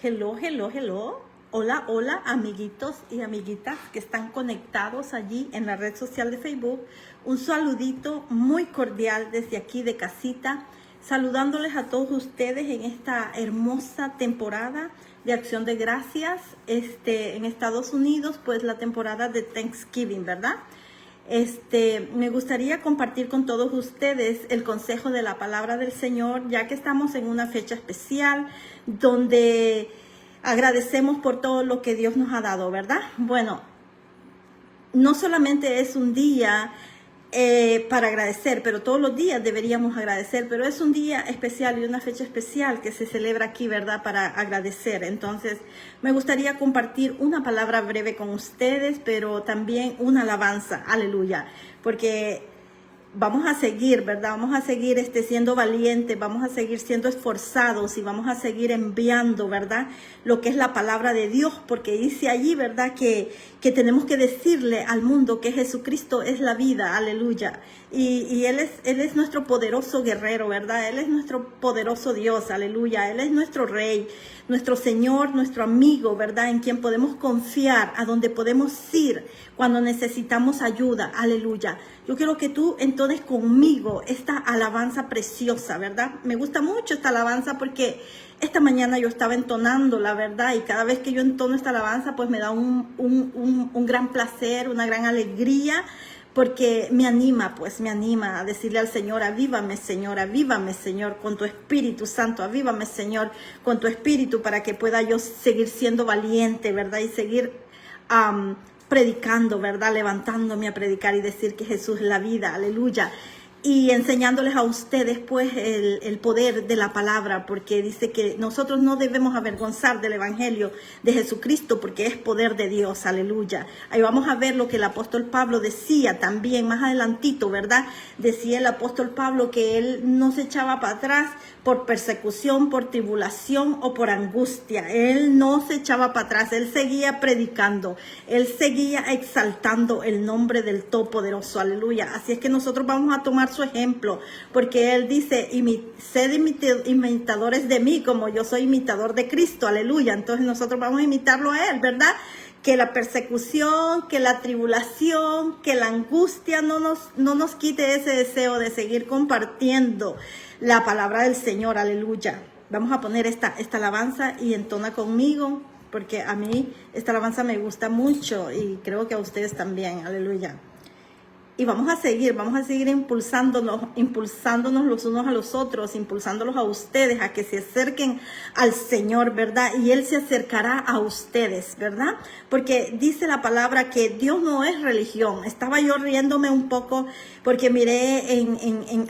Hello, hello, hello. Hola, hola, amiguitos y amiguitas que están conectados allí en la red social de Facebook. Un saludito muy cordial desde aquí de casita, saludándoles a todos ustedes en esta hermosa temporada de Acción de Gracias. En Estados Unidos, pues la temporada de Thanksgiving, ¿verdad? Me gustaría compartir con todos ustedes el consejo de la palabra del Señor, ya que estamos en una fecha especial donde agradecemos por todo lo que Dios nos ha dado, ¿verdad? Bueno, no solamente es un día para agradecer, pero todos los días deberíamos agradecer, pero es un día especial y una fecha especial que se celebra aquí, ¿verdad? Para agradecer. Entonces, me gustaría compartir una palabra breve con ustedes, pero también una alabanza, aleluya, porque vamos a seguir, ¿verdad? Vamos a seguir siendo valientes, vamos a seguir siendo esforzados y vamos a seguir enviando, ¿verdad? Lo que es la palabra de Dios, porque dice allí, ¿verdad? Que tenemos que decirle al mundo que Jesucristo es la vida, aleluya. Y Él es nuestro poderoso guerrero, ¿verdad? Él es nuestro poderoso Dios, aleluya. Él es nuestro Rey, nuestro Señor, nuestro amigo, ¿verdad? En quien podemos confiar, a donde podemos ir cuando necesitamos ayuda, aleluya. Yo quiero que tú entones conmigo esta alabanza preciosa, ¿verdad? Me gusta mucho esta alabanza porque esta mañana yo estaba entonando, la verdad, y cada vez que yo entono esta alabanza, pues me da un gran placer, una gran alegría, porque me anima a decirle al Señor, avívame, Señor, con tu Espíritu Santo, avívame, Señor, con tu Espíritu, para que pueda yo seguir siendo valiente, ¿verdad? Y seguir predicando, ¿verdad? Levantándome a predicar y decir que Jesús es la vida, aleluya. Y enseñándoles a ustedes, pues, el poder de la palabra, porque dice que nosotros no debemos avergonzar del Evangelio de Jesucristo, porque es poder de Dios, aleluya. Ahí vamos a ver lo que el apóstol Pablo decía también, más adelantito, ¿verdad? Decía el apóstol Pablo que él no se echaba para atrás por persecución, por tribulación o por angustia. Él no se echaba para atrás, él seguía predicando, él seguía exaltando el nombre del Todopoderoso, aleluya. Así es que nosotros vamos a tomar su ejemplo, porque él dice, sed imitadores de mí, como yo soy imitador de Cristo, aleluya. Entonces nosotros vamos a imitarlo a él, ¿verdad? Que la persecución, que la tribulación, que la angustia no nos quite ese deseo de seguir compartiendo la palabra del Señor, aleluya. Vamos a poner esta alabanza y entona conmigo, porque a mí esta alabanza me gusta mucho y creo que a ustedes también, aleluya. Y vamos a seguir impulsándonos los unos a los otros, impulsándolos a ustedes a que se acerquen al Señor, ¿verdad? Y Él se acercará a ustedes, ¿verdad? Porque dice la palabra que Dios no es religión. Estaba yo riéndome un poco porque miré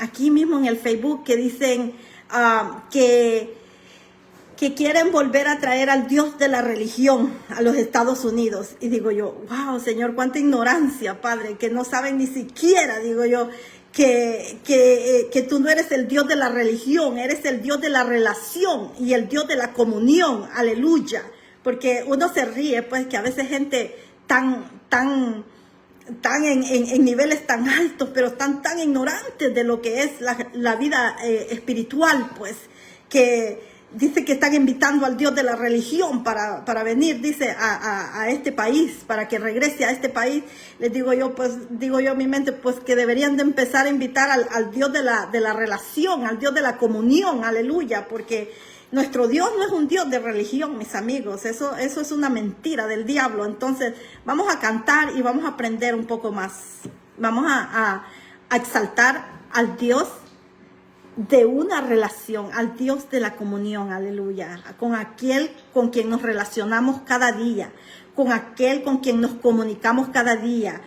aquí mismo en el Facebook que dicen que quieren volver a traer al Dios de la religión a los Estados Unidos. Y digo yo, wow, Señor, cuánta ignorancia, Padre, que no saben ni siquiera, digo yo, que tú no eres el Dios de la religión, eres el Dios de la relación y el Dios de la comunión, aleluya. Porque uno se ríe, pues, que a veces gente tan en niveles tan altos, pero tan ignorantes de lo que es la vida espiritual, pues, que dice que están invitando al Dios de la religión para venir, dice, a este país, para que regrese a este país. Les digo yo, pues, en mi mente, pues, que deberían de empezar a invitar al Dios de la relación, al Dios de la comunión, aleluya, porque nuestro Dios no es un Dios de religión, mis amigos, eso es una mentira del diablo. Entonces, vamos a cantar y vamos a aprender un poco más. Vamos a exaltar al Dios de una relación, al Dios de la comunión, aleluya, con aquel con quien nos relacionamos cada día, con aquel con quien nos comunicamos cada día,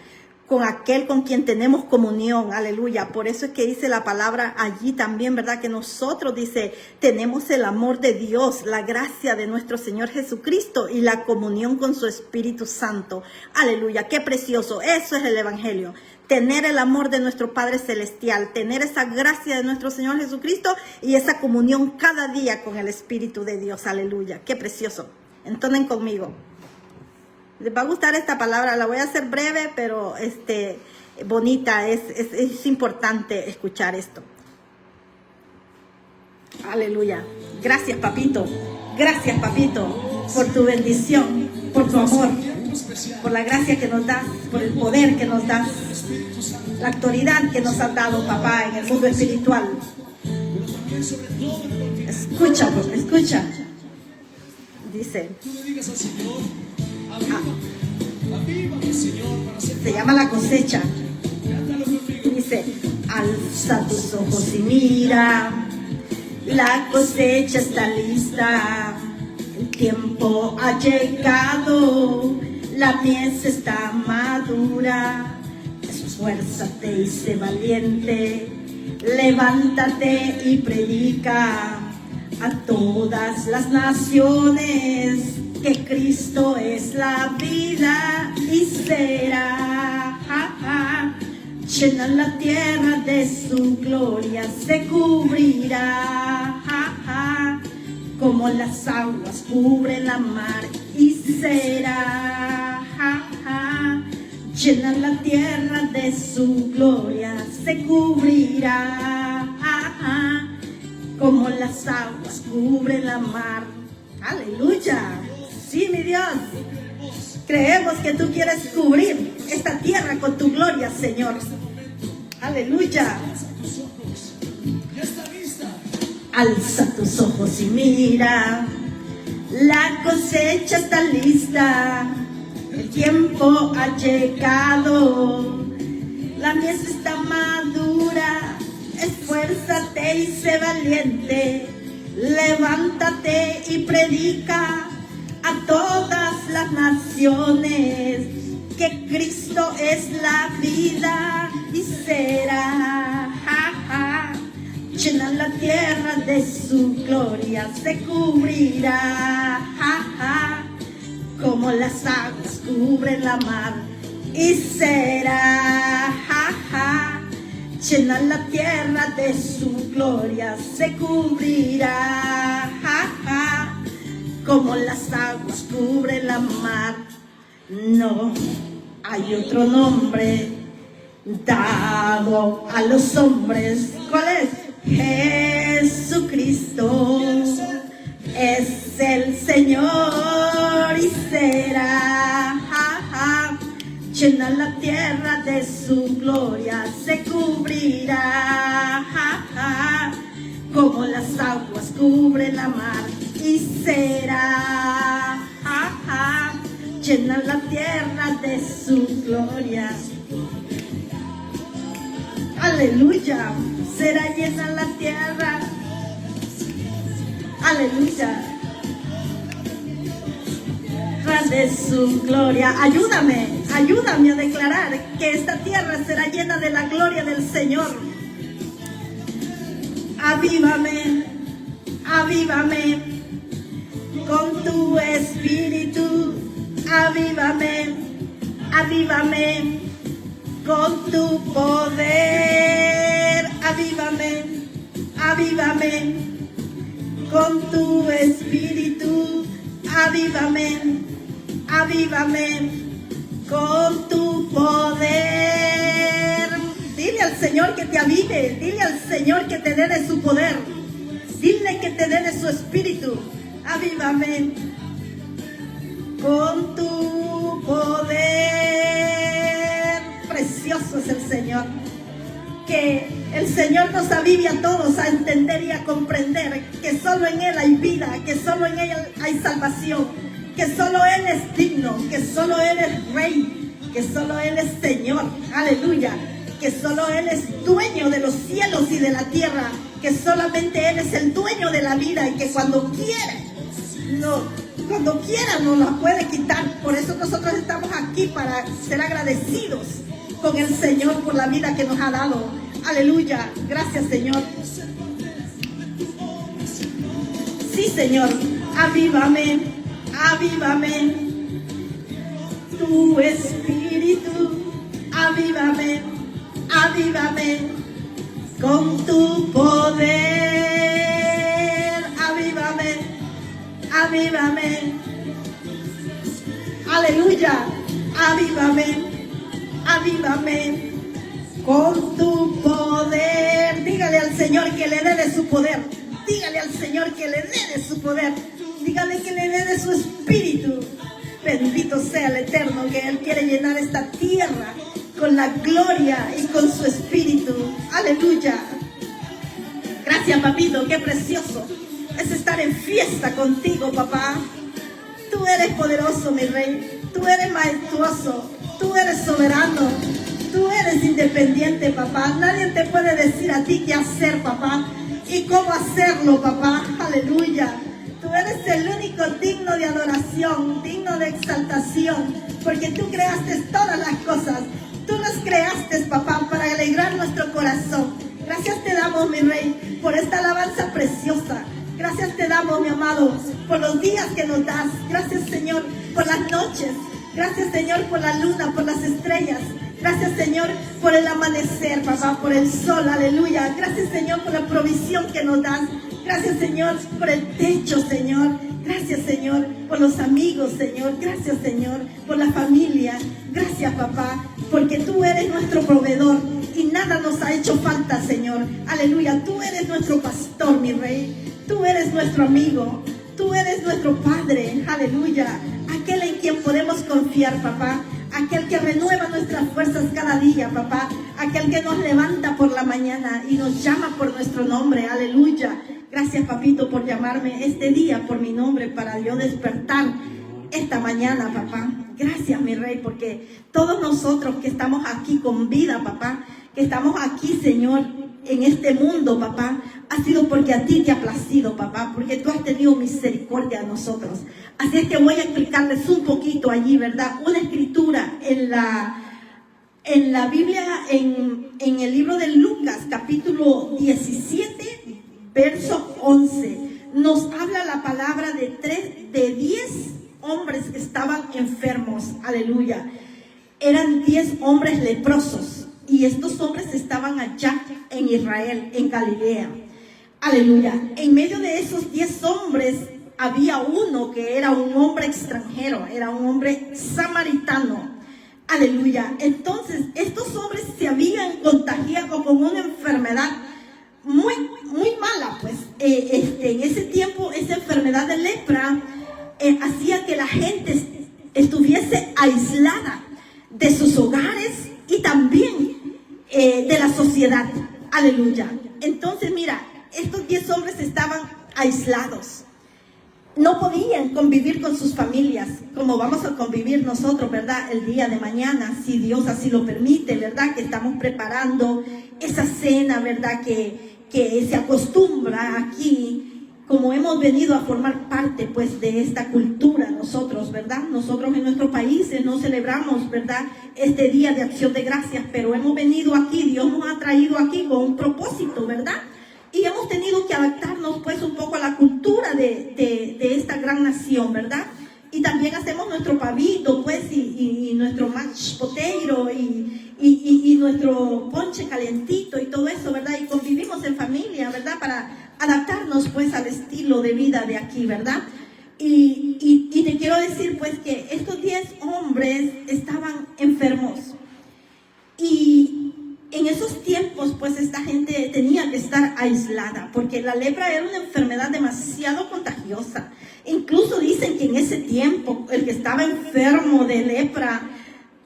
con aquel con quien tenemos comunión, aleluya. Por eso es que dice la palabra allí también, ¿verdad? Que nosotros, dice, tenemos el amor de Dios, la gracia de nuestro Señor Jesucristo y la comunión con su Espíritu Santo, aleluya. Qué precioso, eso es el Evangelio. Tener el amor de nuestro Padre Celestial, tener esa gracia de nuestro Señor Jesucristo y esa comunión cada día con el Espíritu de Dios, aleluya. Qué precioso. Entonen conmigo. Les va a gustar esta palabra, la voy a hacer breve, pero bonita, es importante escuchar esto. Aleluya. Gracias, papito. Gracias, papito, por tu bendición, por tu amor, por la gracia que nos das, por el poder que nos das, la autoridad que nos has dado, papá, en el mundo espiritual. Escucha, escucha. Dice, se llama la cosecha. Dice, alza tus ojos y mira, la cosecha está lista, el tiempo ha llegado, la mies está madura. Esfuérzate y sé valiente, levántate y predica a todas las naciones que Cristo es la vida y será. Llena la tierra de su gloria, se cubrirá, como las aguas cubren la mar y será. Llena la tierra de su gloria, se cubrirá, como las aguas cubren la mar. Aleluya. Sí, mi Dios. Creemos que tú quieres cubrir esta tierra con tu gloria, Señor. Aleluya. Alza tus ojos y mira, la cosecha está lista, el tiempo ha llegado, la mies está madura. Esfuérzate y sé valiente, levántate y predica a todas las naciones que Cristo es la vida y será. Llena la tierra de su gloria, se cubrirá, como las aguas cubren la mar y será. Llena la tierra de su gloria, se cubrirá, como las aguas cubren la mar. No hay otro nombre dado a los hombres. ¿Cuál es? Jesucristo es el Señor y será. Llena la tierra de su gloria, se cubrirá, como las aguas cubren la mar y será. Llena la tierra de su gloria. Aleluya. Será llena la tierra. Aleluya. De su gloria. Ayúdame a declarar que esta tierra será llena de la gloria del Señor. Avívame con tu espíritu. Avívame con tu poder. Avívame con tu espíritu. Avívame con tu poder. Dile al Señor que te avive, dile al Señor que te dé de su poder, dile que te dé de su espíritu. Avívame con tu poder. Precioso es el Señor. Que el Señor nos avive a todos a entender y a comprender que solo en Él hay vida, que solo en Él hay salvación, que solo Él es digno, que solo Él es Rey, que solo Él es Señor. Aleluya. Que solo Él es dueño de los cielos y de la tierra, que solamente Él es el dueño de la vida y que cuando quiere nos la puede quitar. Por eso nosotros estamos aquí, para ser agradecidos con el Señor por la vida que nos ha dado. Aleluya. Gracias, Señor. Sí, Señor. Avívame tu espíritu. Avívame con tu poder. Avívame. Aleluya. Avívame con tu poder. Dígale al Señor que le dé de su poder. Dígale al Señor que le dé de su poder. Dígale que le dé de su espíritu. Bendito sea el Eterno, que Él quiere llenar esta tierra con la gloria y con su espíritu. Aleluya. Gracias, papito, qué precioso es estar en fiesta contigo, papá. Tú eres poderoso, mi rey. Tú eres majestuoso. Tú eres soberano. Tú eres independiente, papá. Nadie te puede decir a ti qué hacer, papá, y cómo hacerlo, papá. Aleluya. Tú eres el único digno de adoración, digno de exaltación, porque tú creaste todas las cosas. Tú las creaste, papá, para alegrar nuestro corazón. Gracias te damos, mi rey, por esta alabanza preciosa. Gracias te damos, mi amado, por los días que nos das. Gracias, Señor, por las noches. Gracias, Señor, por la luna, por las estrellas. Gracias, Señor, por el amanecer, papá, por el sol. Aleluya. Gracias, Señor, por la provisión que nos das. Gracias, Señor, por el techo, Señor. Gracias, Señor, por los amigos, Señor. Gracias, Señor, por la familia. Gracias, papá, porque tú eres nuestro proveedor y nada nos ha hecho falta, Señor. Aleluya. Tú eres nuestro pastor, mi rey. Tú eres nuestro amigo. Tú eres nuestro Padre. Aleluya. Aquel en quien podemos confiar, papá. Aquel que renueva nuestras fuerzas cada día, papá. Aquel que nos levanta por la mañana y nos llama por nuestro nombre. Aleluya. Gracias, papito, por llamarme este día por mi nombre para yo despertar esta mañana, papá. Gracias, mi rey, porque todos nosotros que estamos aquí con vida, papá, que estamos aquí, Señor, en este mundo, papá, ha sido porque a ti te ha placido, papá, porque tú has tenido misericordia de nosotros. Así es que voy a explicarles un poquito allí, ¿verdad? Una escritura en la Biblia, en el libro de Lucas, capítulo 17, verso 11, nos habla la palabra de 10 hombres que estaban enfermos. Aleluya. Eran 10 hombres leprosos y estos hombres estaban allá en Israel, en Galilea. Aleluya. En medio de esos 10 hombres había uno que era un hombre extranjero, era un hombre samaritano. Aleluya. Entonces estos hombres se habían contagiado con una enfermedad muy mala, pues. En ese tiempo esa enfermedad de lepra hacía que la gente estuviese aislada de sus hogares y también de la sociedad. Aleluya. Entonces, mira, estos 10 hombres estaban aislados. No podían convivir con sus familias como vamos a convivir nosotros, ¿verdad? El día de mañana, si Dios así lo permite, ¿verdad? Que estamos preparando esa cena, ¿verdad? Que se acostumbra aquí, como hemos venido a formar parte, pues, de esta cultura nosotros, ¿verdad? Nosotros en nuestros países no celebramos, ¿verdad? Este día de acción de gracias, pero hemos venido aquí, Dios nos ha traído aquí con un propósito, ¿verdad? Y hemos tenido que adaptarnos, pues, un poco a la cultura de esta gran nación, ¿verdad? Y también hacemos nuestro pavito, pues, y nuestro mashed potato, y nuestro ponche calientito y todo eso, ¿verdad? Y convivimos en familia, ¿verdad? Para adaptarnos, pues, al estilo de vida de aquí, ¿verdad? Y te quiero decir, pues, que estos 10 hombres estaban enfermos. Y en esos tiempos, pues, esta gente tenía que estar aislada, porque la lepra era una enfermedad demasiado contagiosa. Incluso dicen que en ese tiempo, el que estaba enfermo de lepra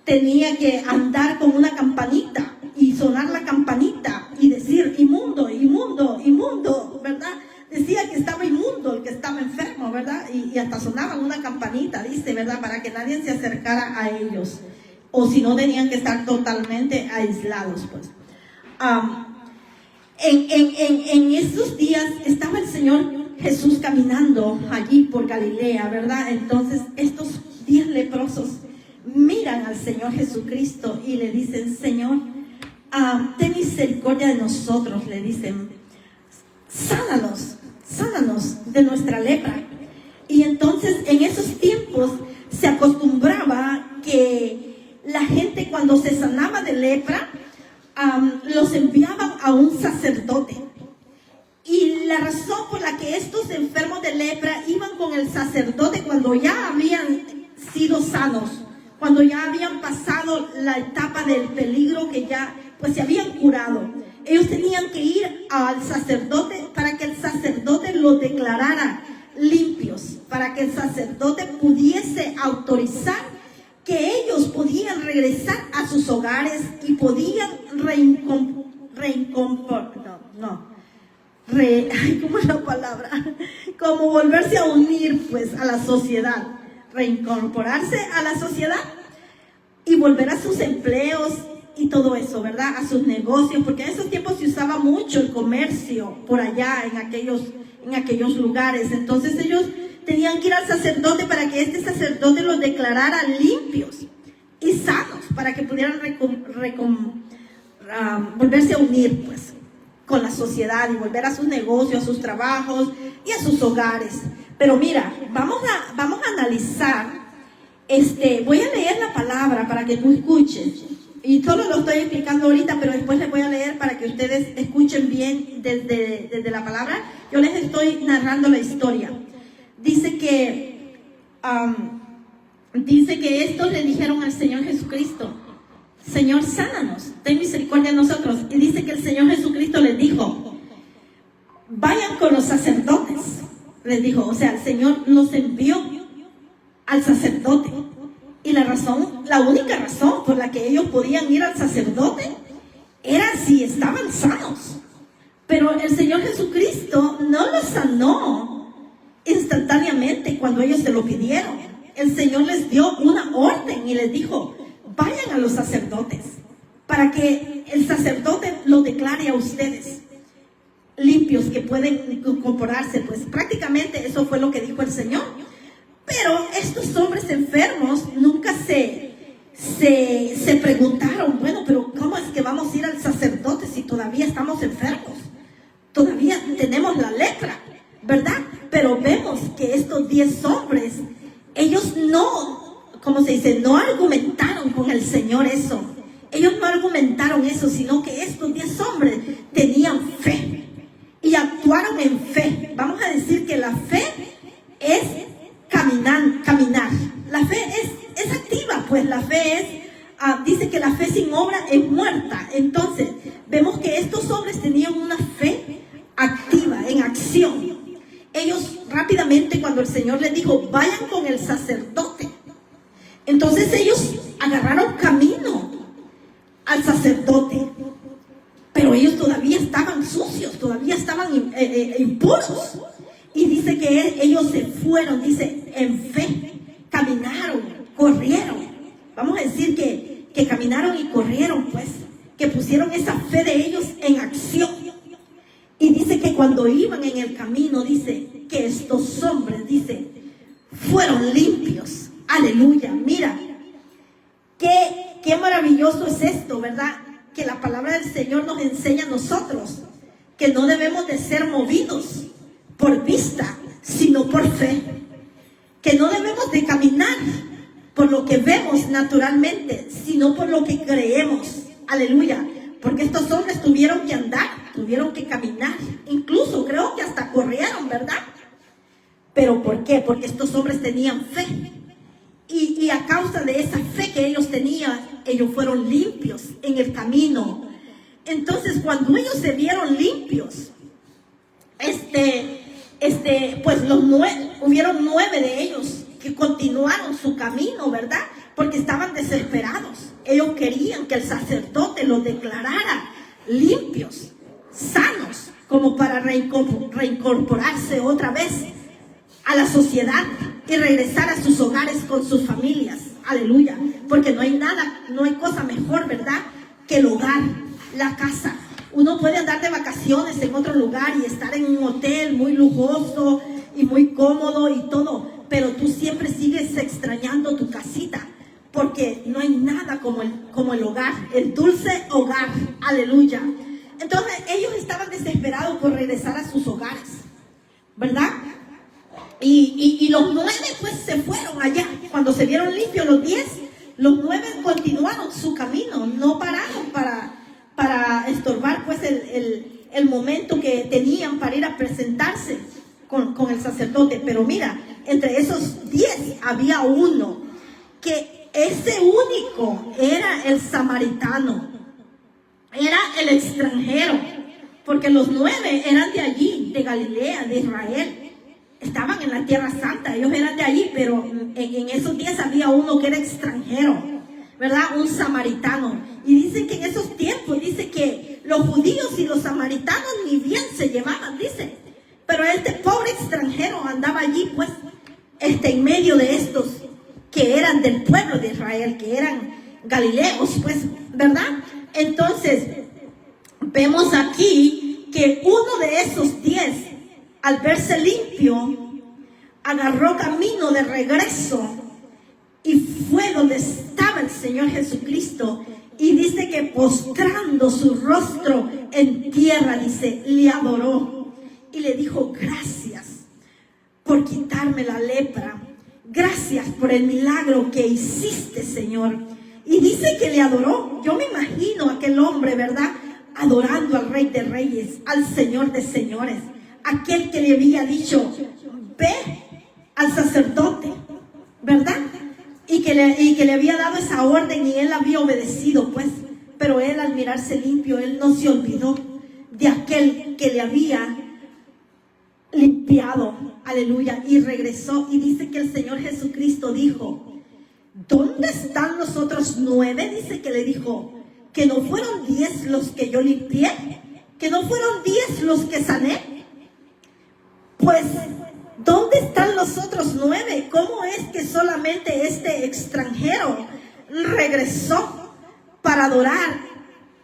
tenía que andar con una campanita y sonar la campanita y decir inmundo, inmundo, inmundo, ¿verdad? Decía que estaba inmundo el que estaba enfermo, ¿verdad? Y hasta sonaban una campanita, dice, ¿verdad? Para que nadie se acercara a ellos. O si no, tenían que estar totalmente aislados, pues. En esos días estaba el Señor Jesús caminando allí por Galilea, ¿verdad? Entonces estos 10 leprosos miran al Señor Jesucristo y le dicen: Señor, ten misericordia de nosotros, le dicen, sánanos de nuestra lepra. Y entonces en esos tiempos se acostumbraba que la gente, cuando se sanaba de lepra, los enviaban a un sacerdote. Y la razón por la que estos enfermos de lepra iban con el sacerdote cuando ya habían sido sanos, cuando ya habían pasado la etapa del peligro, que ya pues se habían curado, ellos tenían que ir al sacerdote para que el sacerdote los declarara limpios, para que el sacerdote pudiese autorizar que ellos podían regresar a sus hogares y podían ¿cómo es la palabra? Como volverse a unir pues a la sociedad, reincorporarse a la sociedad y volver a sus empleos y todo eso, ¿verdad? A sus negocios, porque en esos tiempos se usaba mucho el comercio por allá en aquellos lugares. Entonces ellos tenían que ir al sacerdote para que este sacerdote los declarara limpios y sanos, para que pudieran volverse a unir pues con la sociedad y volver a sus negocios, a sus trabajos y a sus hogares. Pero mira, vamos a analizar, voy a leer la palabra para que tú escuches. Y solo lo estoy explicando ahorita, pero después les voy a leer para que ustedes escuchen bien desde la palabra. Yo les estoy narrando la historia. Dice que estos le dijeron al Señor Jesucristo: Señor, sánanos, ten misericordia de nosotros. Y dice que el Señor Jesucristo les dijo: vayan con los sacerdotes. Les dijo, o sea, el Señor los envió al sacerdote. Y la única razón por la que ellos podían ir al sacerdote era si estaban sanos. Pero el Señor Jesucristo no los sanó instantáneamente cuando ellos se lo pidieron. El Señor les dio una orden y les dijo: vayan a los sacerdotes para que el sacerdote los declare a ustedes limpios, que pueden incorporarse. Pues prácticamente eso fue lo que dijo el Señor. Pero estos hombres enfermos nunca se preguntaron: bueno, pero ¿cómo es que vamos a ir al sacerdote si todavía estamos enfermos? Todavía tenemos la lepra, ¿verdad? Pero vemos que estos 10 hombres, ellos no argumentaron con el Señor eso. Ellos no argumentaron eso, sino que estos 10 hombres tenían fe y actuaron en fe. Vamos a decir que la fe es caminar. La fe es activa, pues la fe dice que la fe sin obra es muerta. Entonces, vemos que estos hombres tenían una fe activa, en acción. Ellos rápidamente, cuando el Señor les dijo: vayan con el sacerdote, entonces ellos agarraron camino al sacerdote. Pero ellos todavía estaban sucios, todavía estaban impuros. Y dice que ellos se fueron, dice, en fe, caminaron, corrieron. Vamos a decir que caminaron y corrieron, pues, que pusieron esa fe de ellos en acción. Y dice que cuando iban en el camino, dice que estos hombres, dice, fueron limpios. Aleluya, mira, qué maravilloso es esto, ¿verdad? Que la palabra del Señor nos enseña a nosotros que no debemos de ser movidos por vista, sino por fe. Que no debemos de caminar por lo que vemos naturalmente, sino por lo que creemos. Aleluya. Porque estos hombres tuvieron que andar, tuvieron que caminar. Incluso creo que hasta corrieron, ¿verdad? ¿Pero por qué? Porque estos hombres tenían fe. Y a causa de esa fe que ellos tenían, ellos fueron limpios en el camino. Entonces, cuando ellos se vieron limpios, pues hubieron 9 de ellos que continuaron su camino, ¿verdad? Porque estaban desesperados. Ellos querían que el sacerdote los declarara limpios, sanos, como para reincorporarse otra vez a la sociedad y regresar a sus hogares con sus familias. Aleluya. Porque no hay cosa mejor, ¿verdad?, que el hogar, la casa. Uno puede andar de vacaciones en otro lugar y estar en un hotel muy lujoso y muy cómodo y todo, pero tú siempre sigues extrañando tu casita, porque no hay nada como el hogar, el dulce hogar. Aleluya. Entonces ellos estaban desesperados por regresar a sus hogares, ¿verdad? Y los 9 pues se fueron allá. Cuando se vieron limpios los 10, los 9 continuaron su camino, no pararon para estorbar pues el momento que tenían para ir a presentarse con el sacerdote. Pero mira, entre esos 10 había uno que ese único era el samaritano. era el extranjero, porque los 9 eran de allí, de Galilea, de Israel. Estaban en la Tierra Santa, ellos eran de allí, pero en esos días había uno que era extranjero, ¿verdad? Un samaritano. Y dicen que en esos tiempos, dice que los judíos y los samaritanos ni bien se llevaban, dice. Pero este pobre extranjero andaba allí, pues, en medio de estos que eran del pueblo de Israel, que eran galileos, pues, ¿verdad? Entonces, vemos aquí que uno de esos 10, al verse limpio, agarró camino de regreso y fue donde estaba el Señor Jesucristo. Y dice que postrando su rostro en tierra, dice, le adoró y le dijo: gracias por quitarme la lepra, gracias por el milagro que hiciste, Señor. Y dice que le adoró. Yo me imagino a aquel hombre, ¿verdad?, adorando al Rey de Reyes, al Señor de Señores, aquel que le había dicho: ve al sacerdote, ¿verdad? Y que le había dado esa orden y él había obedecido, pues. Pero él, al mirarse limpio, él no se olvidó de aquel que le había limpiado, aleluya, y regresó. Y dice que el Señor Jesucristo dijo: ¿dónde están los otros 9? Dice que le dijo: que no fueron 10 los que yo limpié, que no fueron 10 los que sané. Pues, ¿dónde están los otros 9? ¿Cómo es que solamente este extranjero regresó para adorar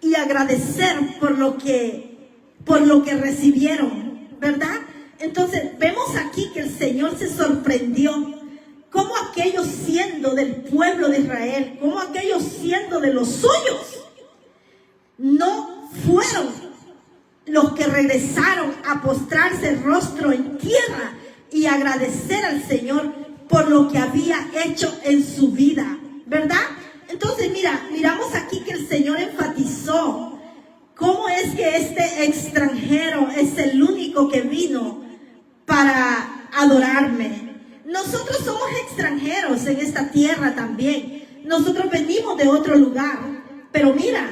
y agradecer por lo que recibieron, ¿verdad? Entonces, vemos aquí que el Señor se sorprendió. Como aquellos siendo del pueblo de Israel, como aquellos siendo de los suyos, no fueron los que regresaron a postrarse rostro en tierra y agradecer al Señor por lo que había hecho en su vida, ¿verdad? Entonces, miramos aquí que el Señor enfatizó cómo es que este extranjero es el único que vino para adorarme. Nosotros somos extranjeros en esta tierra también. Nosotros venimos de otro lugar. Pero mira,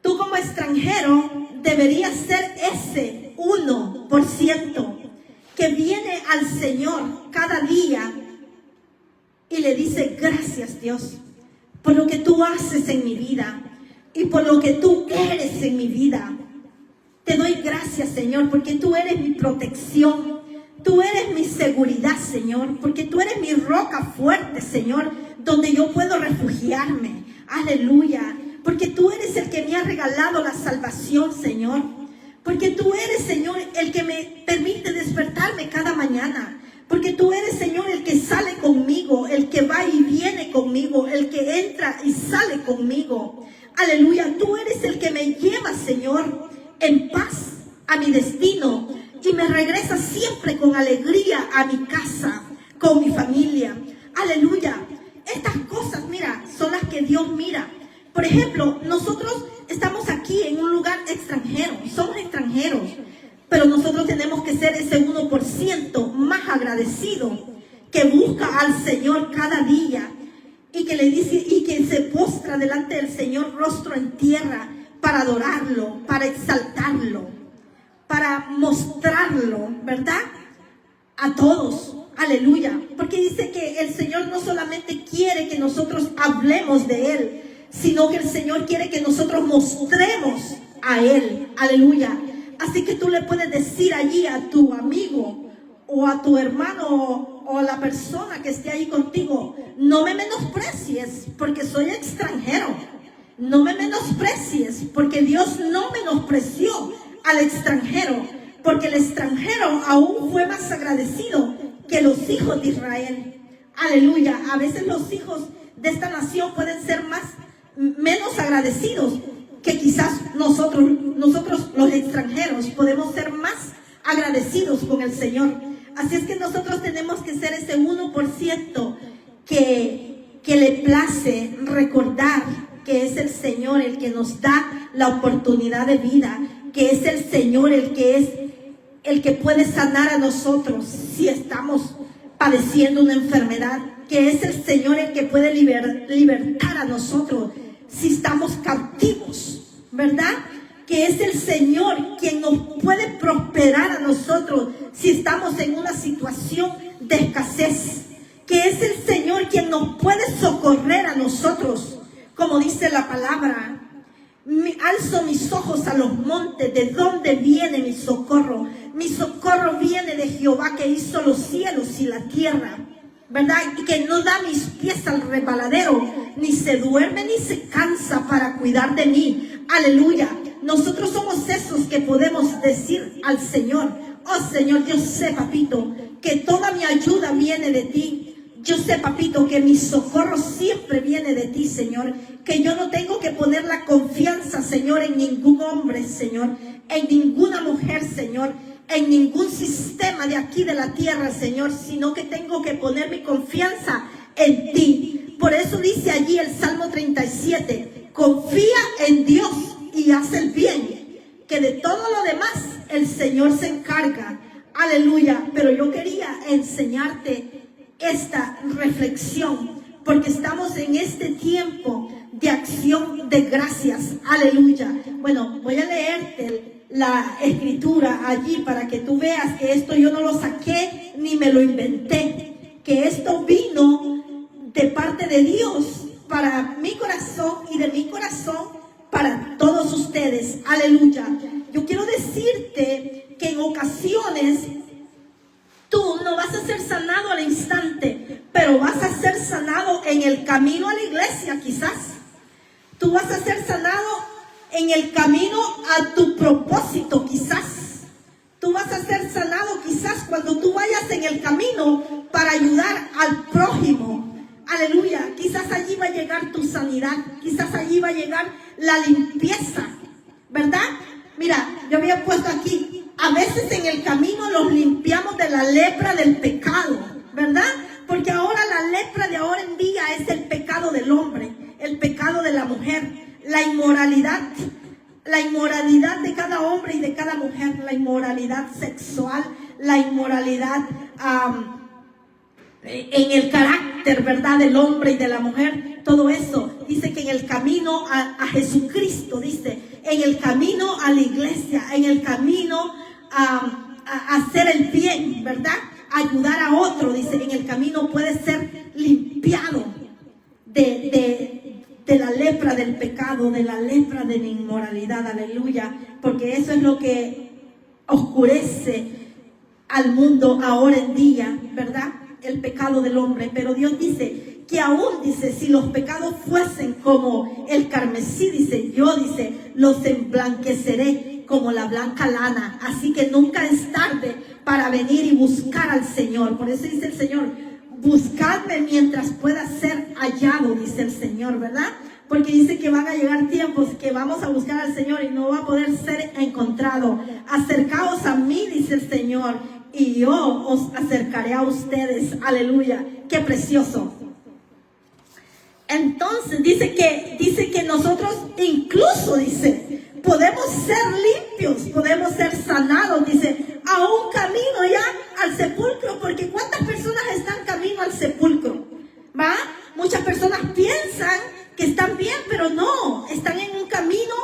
tú como extranjero deberías ser ese 1% que viene al Señor cada día y le dice: gracias, Dios, por lo que tú haces en mi vida y por lo que tú eres en mi vida. Te doy gracias, Señor, porque tú eres mi protección. Tú eres mi seguridad, Señor, porque tú eres mi roca fuerte, Señor, donde yo puedo refugiarme. Aleluya. Porque tú eres el que me ha regalado la salvación, Señor. Porque tú eres, Señor, el que me permite despertarme cada mañana. Porque tú eres, Señor, el que sale conmigo, el que va y viene conmigo, el que entra y sale conmigo. Aleluya. Tú eres el que me lleva, Señor, en paz a mi destino. Y me regresa siempre con alegría a mi casa, con mi familia. Aleluya. Estas cosas, son las que Dios mira. Por ejemplo, nosotros estamos aquí en un lugar extranjero. Somos extranjeros. Pero nosotros tenemos que ser ese 1% más agradecido, que busca al Señor cada día. Y que le dice, y que se postra delante del Señor rostro en tierra para adorarlo, para exaltarlo, para mostrarlo, ¿verdad?, a todos. Aleluya. Porque dice que el Señor no solamente quiere que nosotros hablemos de Él, sino que el Señor quiere que nosotros mostremos a Él. Aleluya. Así que tú le puedes decir allí a tu amigo o a tu hermano o a la persona que esté ahí contigo: no me menosprecies porque soy extranjero. No me menosprecies porque Dios no menospreció al extranjero, porque el extranjero aún fue más agradecido que los hijos de Israel. Aleluya. A veces los hijos de esta nación pueden ser menos agradecidos que quizás nosotros los extranjeros podemos ser más agradecidos con el Señor. Así es que nosotros tenemos que ser ese 1% que le place recordar que es el Señor el que nos da la oportunidad de vida, que es el Señor el que puede sanar a nosotros si estamos padeciendo una enfermedad, que es el Señor el que puede libertar a nosotros si estamos cautivos ¿verdad? Que es el Señor quien nos puede prosperar a nosotros si estamos en una situación de escasez. Que es el Señor quien nos puede socorrer a nosotros, como dice la palabra. Alzo mis ojos a los montes, ¿de dónde viene mi socorro? Mi socorro viene de Jehová, que hizo los cielos y la tierra, ¿verdad? Y que no da mis pies al resbaladero, ni se duerme ni se cansa para cuidar de mí. Aleluya. Nosotros somos esos que podemos decir al Señor: oh Señor, yo sé, papito, que toda mi ayuda viene de ti. Yo sé, papito, que mi socorro siempre viene de ti, Señor. Que yo no tengo que poner la confianza, Señor, en ningún hombre, Señor, en ninguna mujer, Señor, en ningún sistema de aquí de la tierra, Señor, sino que tengo que poner mi confianza en ti. Por eso dice allí el Salmo 37, confía en Dios y haz el bien, que de todo lo demás el Señor se encarga. Aleluya. Pero yo quería enseñarte esta reflexión, porque estamos en este tiempo de acción de gracias. Aleluya. Bueno, voy a leerte la escritura allí para que tú veas que esto yo no lo saqué ni me lo inventé, que esto vino de parte de Dios para mi corazón y de mi corazón para todos ustedes. Aleluya. Yo quiero decirte que en ocasiones tú no vas a ser sanado al instante, pero vas a ser sanado en el camino a la iglesia, quizás. Tú vas a ser sanado en el camino a tu propósito, quizás. Tú vas a ser sanado quizás cuando tú vayas en el camino para ayudar al prójimo. Aleluya. Quizás allí va a llegar tu sanidad. Quizás allí va a llegar la limpieza, ¿verdad? Mira, yo había puesto aquí: a veces en el camino los limpiamos de la lepra del pecado, ¿verdad? Porque ahora la lepra de ahora en día es el pecado del hombre, el pecado de la mujer, la inmoralidad de cada hombre y de cada mujer, la inmoralidad sexual, la inmoralidad en el carácter, ¿verdad?, del hombre y de la mujer. Todo eso dice que en el camino a Jesucristo, dice, en el camino a la iglesia, en el camino a hacer el bien, ¿verdad?, ayudar a otro, dice, en el camino puede ser limpiado de la lepra del pecado, de la lepra de la inmoralidad. Aleluya. Porque eso es lo que oscurece al mundo ahora en día, ¿verdad?, el pecado del hombre. Pero Dios dice que aún, dice, si los pecados fuesen como el carmesí, dice, yo, dice, los emblanqueceré como la blanca lana. Así que nunca es tarde para venir y buscar al Señor. Por eso dice el Señor: buscadme mientras pueda ser hallado, dice el Señor, ¿verdad? Porque dice que van a llegar tiempos que vamos a buscar al Señor y no va a poder ser encontrado. Acercaos a mí, dice el Señor, y yo os acercaré a ustedes. Aleluya. Qué precioso. Entonces dice que nosotros incluso, dice, podemos ser limpios, podemos ser sanados, dice, a un camino ya al sepulcro. Porque ¿cuántas personas están camino al sepulcro? ¿Va? Muchas personas piensan que están bien, pero no, están en un camino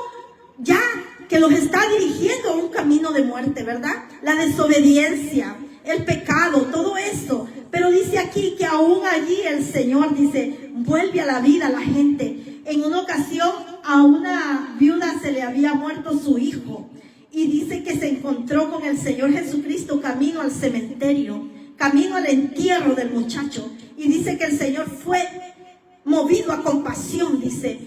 ya que los está dirigiendo a un camino de muerte, ¿verdad? La desobediencia, el pecado, todo eso. Pero dice aquí que aún allí el Señor, dice, vuelve a la vida a la gente. En una ocasión a una viuda se le había muerto su hijo, y dice que se encontró con el Señor Jesucristo camino al cementerio, camino al entierro del muchacho, y dice que el Señor fue movido a compasión, dice,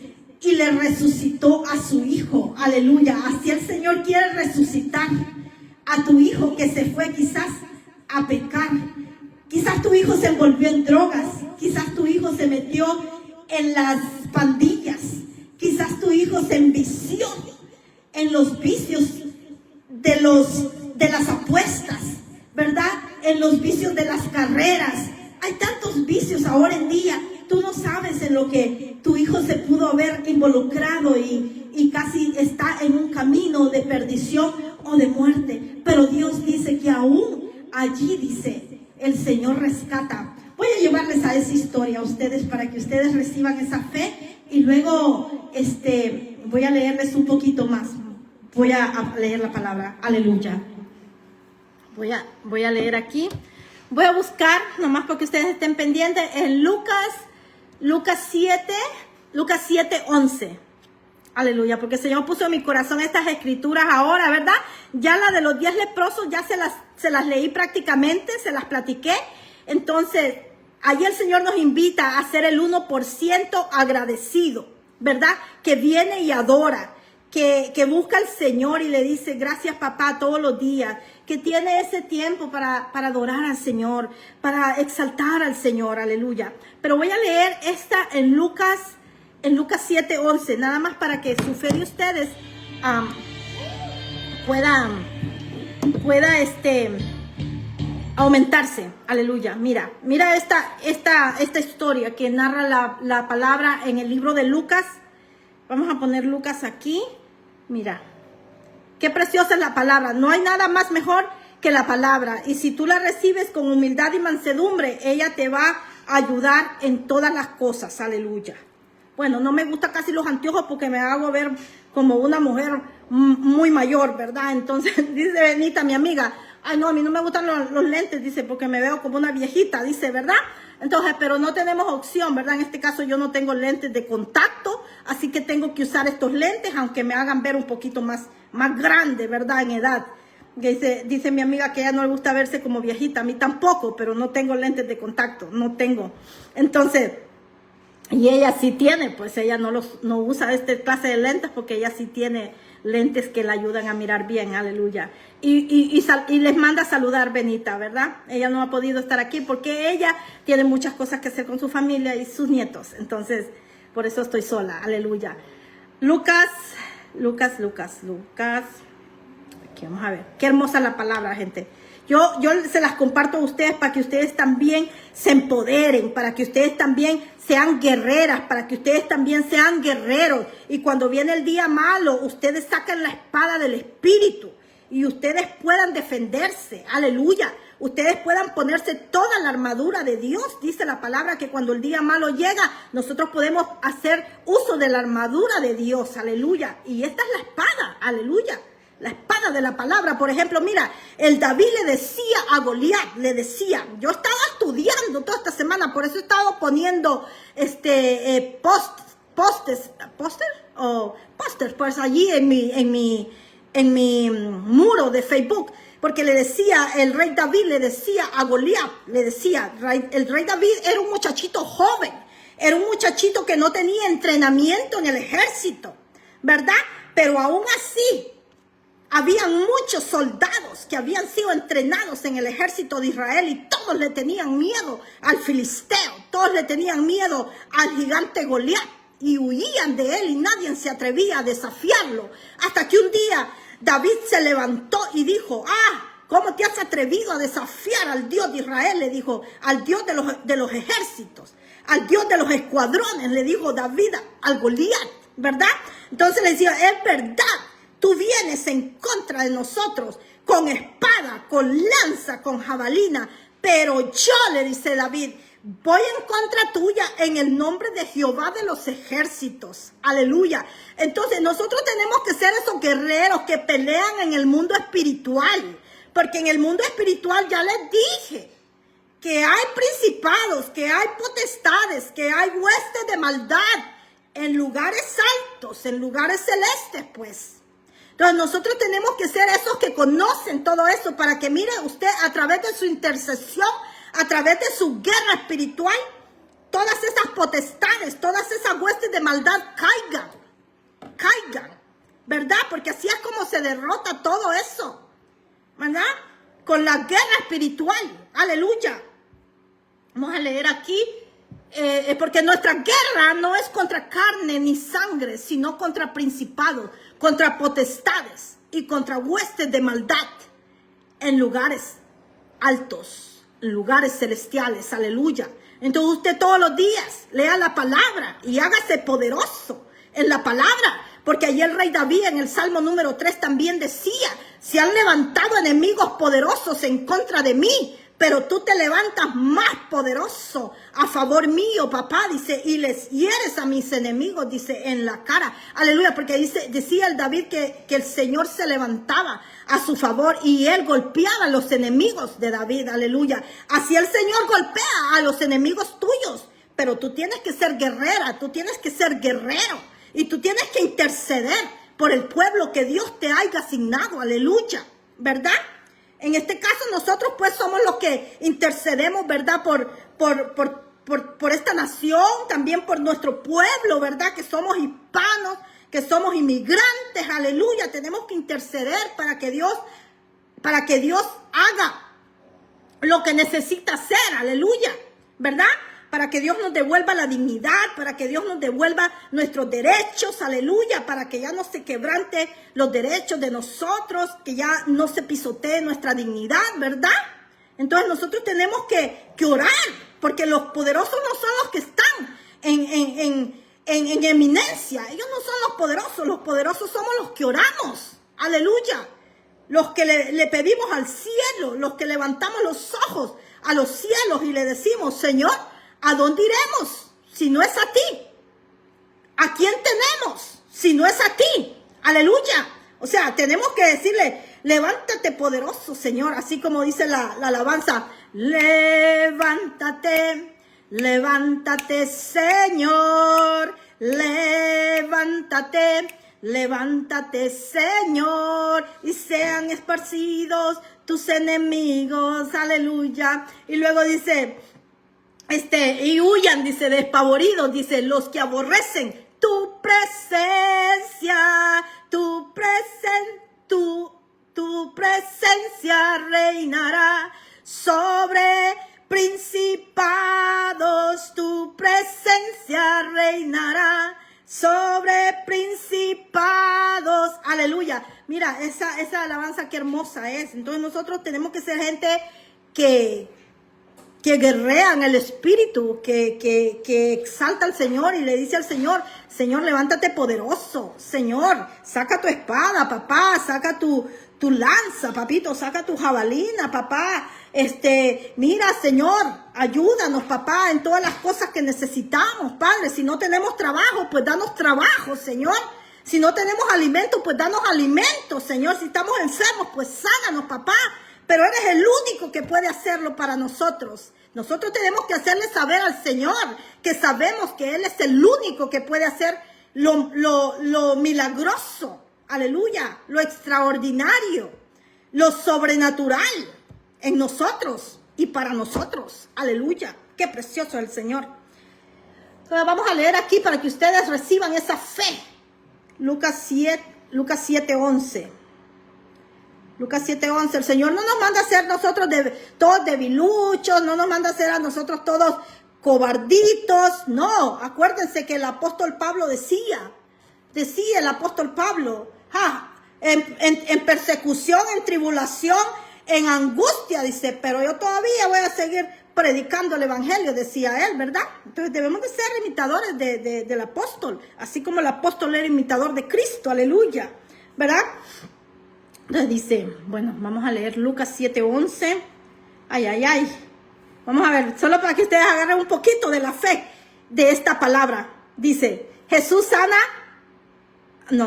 y le resucitó a su hijo. Aleluya. Así el Señor quiere resucitar a tu hijo que se fue quizás a pecar. Quizás tu hijo se envolvió en drogas, quizás tu hijo se metió en las pandillas, quizás tu hijo se envició en los vicios de las apuestas, ¿verdad? En los vicios de las carreras. Hay tantos vicios ahora en día. Tú no sabes en lo que tu hijo se pudo haber involucrado y casi está en un camino de perdición o de muerte. Pero Dios dice que aún allí, dice, el Señor rescata. Voy a llevarles a esa historia a ustedes para que ustedes reciban esa fe y luego voy a leerles un poquito más. Voy a leer la palabra. Aleluya. Voy a leer aquí. Voy a buscar, nomás porque ustedes estén pendientes, en Lucas 7:11. Aleluya, porque el Señor puso en mi corazón estas escrituras ahora, ¿verdad? Ya la de los 10 leprosos ya se las leí prácticamente, se las platiqué. Entonces, ahí el Señor nos invita a ser el 1% agradecido, ¿verdad? Que viene y adora, que busca al Señor y le dice, gracias papá, todos los días, que tiene ese tiempo para adorar al Señor, para exaltar al Señor, aleluya. Pero voy a leer esta en Lucas 7:11, nada más para que su fe de ustedes pueda aumentarse, aleluya. Mira esta historia que narra la palabra en el libro de Lucas. Vamos a poner Lucas aquí. Mira, qué preciosa es la palabra. No hay nada más mejor que la palabra. Y si tú la recibes con humildad y mansedumbre, ella te va a ayudar en todas las cosas. Aleluya. Bueno, no me gustan casi los anteojos porque me hago ver como una mujer muy mayor, ¿verdad? Entonces dice Benita, mi amiga, ay no, a mí no me gustan los lentes, dice, porque me veo como una viejita, dice, ¿verdad? Entonces, pero no tenemos opción, ¿verdad? En este caso yo no tengo lentes de contacto, así que tengo que usar estos lentes, aunque me hagan ver un poquito más grande, ¿verdad? En edad. Dice mi amiga que a ella no le gusta verse como viejita, a mí tampoco, pero no tengo lentes de contacto, no tengo. Entonces, y ella sí tiene, pues ella no usa este clase de lentes porque ella sí tiene lentes que la ayudan a mirar bien, aleluya. Y les manda a saludar Benita, ¿verdad? Ella no ha podido estar aquí porque ella tiene muchas cosas que hacer con su familia y sus nietos. Entonces, por eso estoy sola, aleluya. Lucas. Aquí vamos a ver. Qué hermosa la palabra, gente. Yo se las comparto a ustedes para que ustedes también se empoderen, para que ustedes también sean guerreras, para que ustedes también sean guerreros. Y cuando viene el día malo, ustedes sacan la espada del Espíritu y ustedes puedan defenderse. Aleluya. Ustedes puedan ponerse toda la armadura de Dios. Dice la palabra que cuando el día malo llega, nosotros podemos hacer uso de la armadura de Dios. Aleluya. Y esta es la espada. Aleluya. La espada de la palabra. Por ejemplo, mira, el David le decía a Goliat, yo estaba estudiando toda esta semana, por eso he estado poniendo pósters pues allí en mi muro de Facebook, porque el rey David le decía a Goliat, el rey David era un muchachito joven, era un muchachito que no tenía entrenamiento en el ejército, ¿verdad? Pero aún así, habían muchos soldados que habían sido entrenados en el ejército de Israel y todos le tenían miedo al filisteo, todos le tenían miedo al gigante Goliat y huían de él y nadie se atrevía a desafiarlo. Hasta que un día David se levantó y dijo, ¿cómo te has atrevido a desafiar al Dios de Israel? Le dijo, al Dios de los ejércitos, al Dios de los escuadrones, le dijo David al Goliat, ¿verdad? Entonces le decía, es verdad. Tú vienes en contra de nosotros con espada, con lanza, con jabalina, pero yo, le dice David, voy en contra tuya en el nombre de Jehová de los ejércitos. Aleluya. Entonces nosotros tenemos que ser esos guerreros que pelean en el mundo espiritual, porque en el mundo espiritual ya les dije que hay principados, que hay potestades, que hay huestes de maldad en lugares altos, en lugares celestes, pues. Entonces nosotros tenemos que ser esos que conocen todo eso para que mire usted a través de su intercesión, a través de su guerra espiritual, todas esas potestades, todas esas huestes de maldad caigan, ¿verdad? Porque así es como se derrota todo eso, ¿verdad? Con la guerra espiritual, aleluya. Vamos a leer aquí. Porque nuestra guerra no es contra carne ni sangre, sino contra principados, contra potestades y contra huestes de maldad en lugares altos, en lugares celestiales, aleluya. Entonces usted todos los días lea la palabra y hágase poderoso en la palabra, porque allí el rey David en el Salmo número 3 también decía, se han levantado enemigos poderosos en contra de mí, pero tú te levantas más poderoso a favor mío, papá, dice, y les hieres a mis enemigos, dice, en la cara. Aleluya, porque decía el David que el Señor se levantaba a su favor y él golpeaba a los enemigos de David, aleluya. Así el Señor golpea a los enemigos tuyos, pero tú tienes que ser guerrera, tú tienes que ser guerrero y tú tienes que interceder por el pueblo que Dios te haya asignado, aleluya, ¿verdad? En este caso nosotros pues somos los que intercedemos, ¿verdad? Por esta nación, también por nuestro pueblo, ¿verdad? Que somos hispanos, que somos inmigrantes, aleluya. Tenemos que interceder para que Dios haga lo que necesita hacer, aleluya, ¿verdad? Para que Dios nos devuelva la dignidad, para que Dios nos devuelva nuestros derechos, aleluya, para que ya no se quebrante los derechos de nosotros, que ya no se pisotee nuestra dignidad, ¿verdad? Entonces nosotros tenemos que orar, porque los poderosos no son los que están en eminencia, ellos no son los poderosos somos los que oramos, aleluya, los que le pedimos al cielo, los que levantamos los ojos a los cielos y le decimos, Señor, ¿a dónde iremos si no es a ti? ¿A quién tenemos si no es a ti? Aleluya. O sea, tenemos que decirle, levántate poderoso, Señor. Así como dice la alabanza, levántate, levántate, Señor. Levántate, levántate, Señor. Y sean esparcidos tus enemigos. Aleluya. Y luego dice, y huyan, dice, despavoridos, dice, los que aborrecen tu presencia, tu presencia reinará sobre principados, tu presencia reinará sobre principados, aleluya. Mira, esa alabanza qué hermosa es. Entonces nosotros tenemos que ser gente que guerrean el espíritu, que exalta al Señor y le dice al Señor, Señor, levántate poderoso, Señor, saca tu espada, papá, saca tu lanza, papito, saca tu jabalina, papá, mira, Señor, ayúdanos, papá, en todas las cosas que necesitamos, Padre. Si no tenemos trabajo, pues danos trabajo, Señor. Si no tenemos alimento, pues danos alimento, Señor. Si estamos enfermos, pues sánanos, papá. Pero eres el único que puede hacerlo para nosotros. Nosotros tenemos que hacerle saber al Señor que sabemos que Él es el único que puede hacer lo milagroso, aleluya, lo extraordinario, lo sobrenatural en nosotros y para nosotros, aleluya. Qué precioso es el Señor. Entonces vamos a leer aquí para que ustedes reciban esa fe. Lucas 7:11. Lucas 7:11, el Señor no nos manda a ser nosotros todos debiluchos, no nos manda a ser a nosotros todos cobarditos, no. Acuérdense que el apóstol Pablo decía el apóstol Pablo, en persecución, en tribulación, en angustia, dice, pero yo todavía voy a seguir predicando el evangelio, decía él, ¿verdad? Entonces debemos de ser imitadores del apóstol, así como el apóstol era imitador de Cristo, aleluya, ¿verdad? Entonces dice, bueno, vamos a leer Lucas 7:11. Ay. Vamos a ver, solo para que ustedes agarren un poquito de la fe de esta palabra. Dice, Jesús sana. No.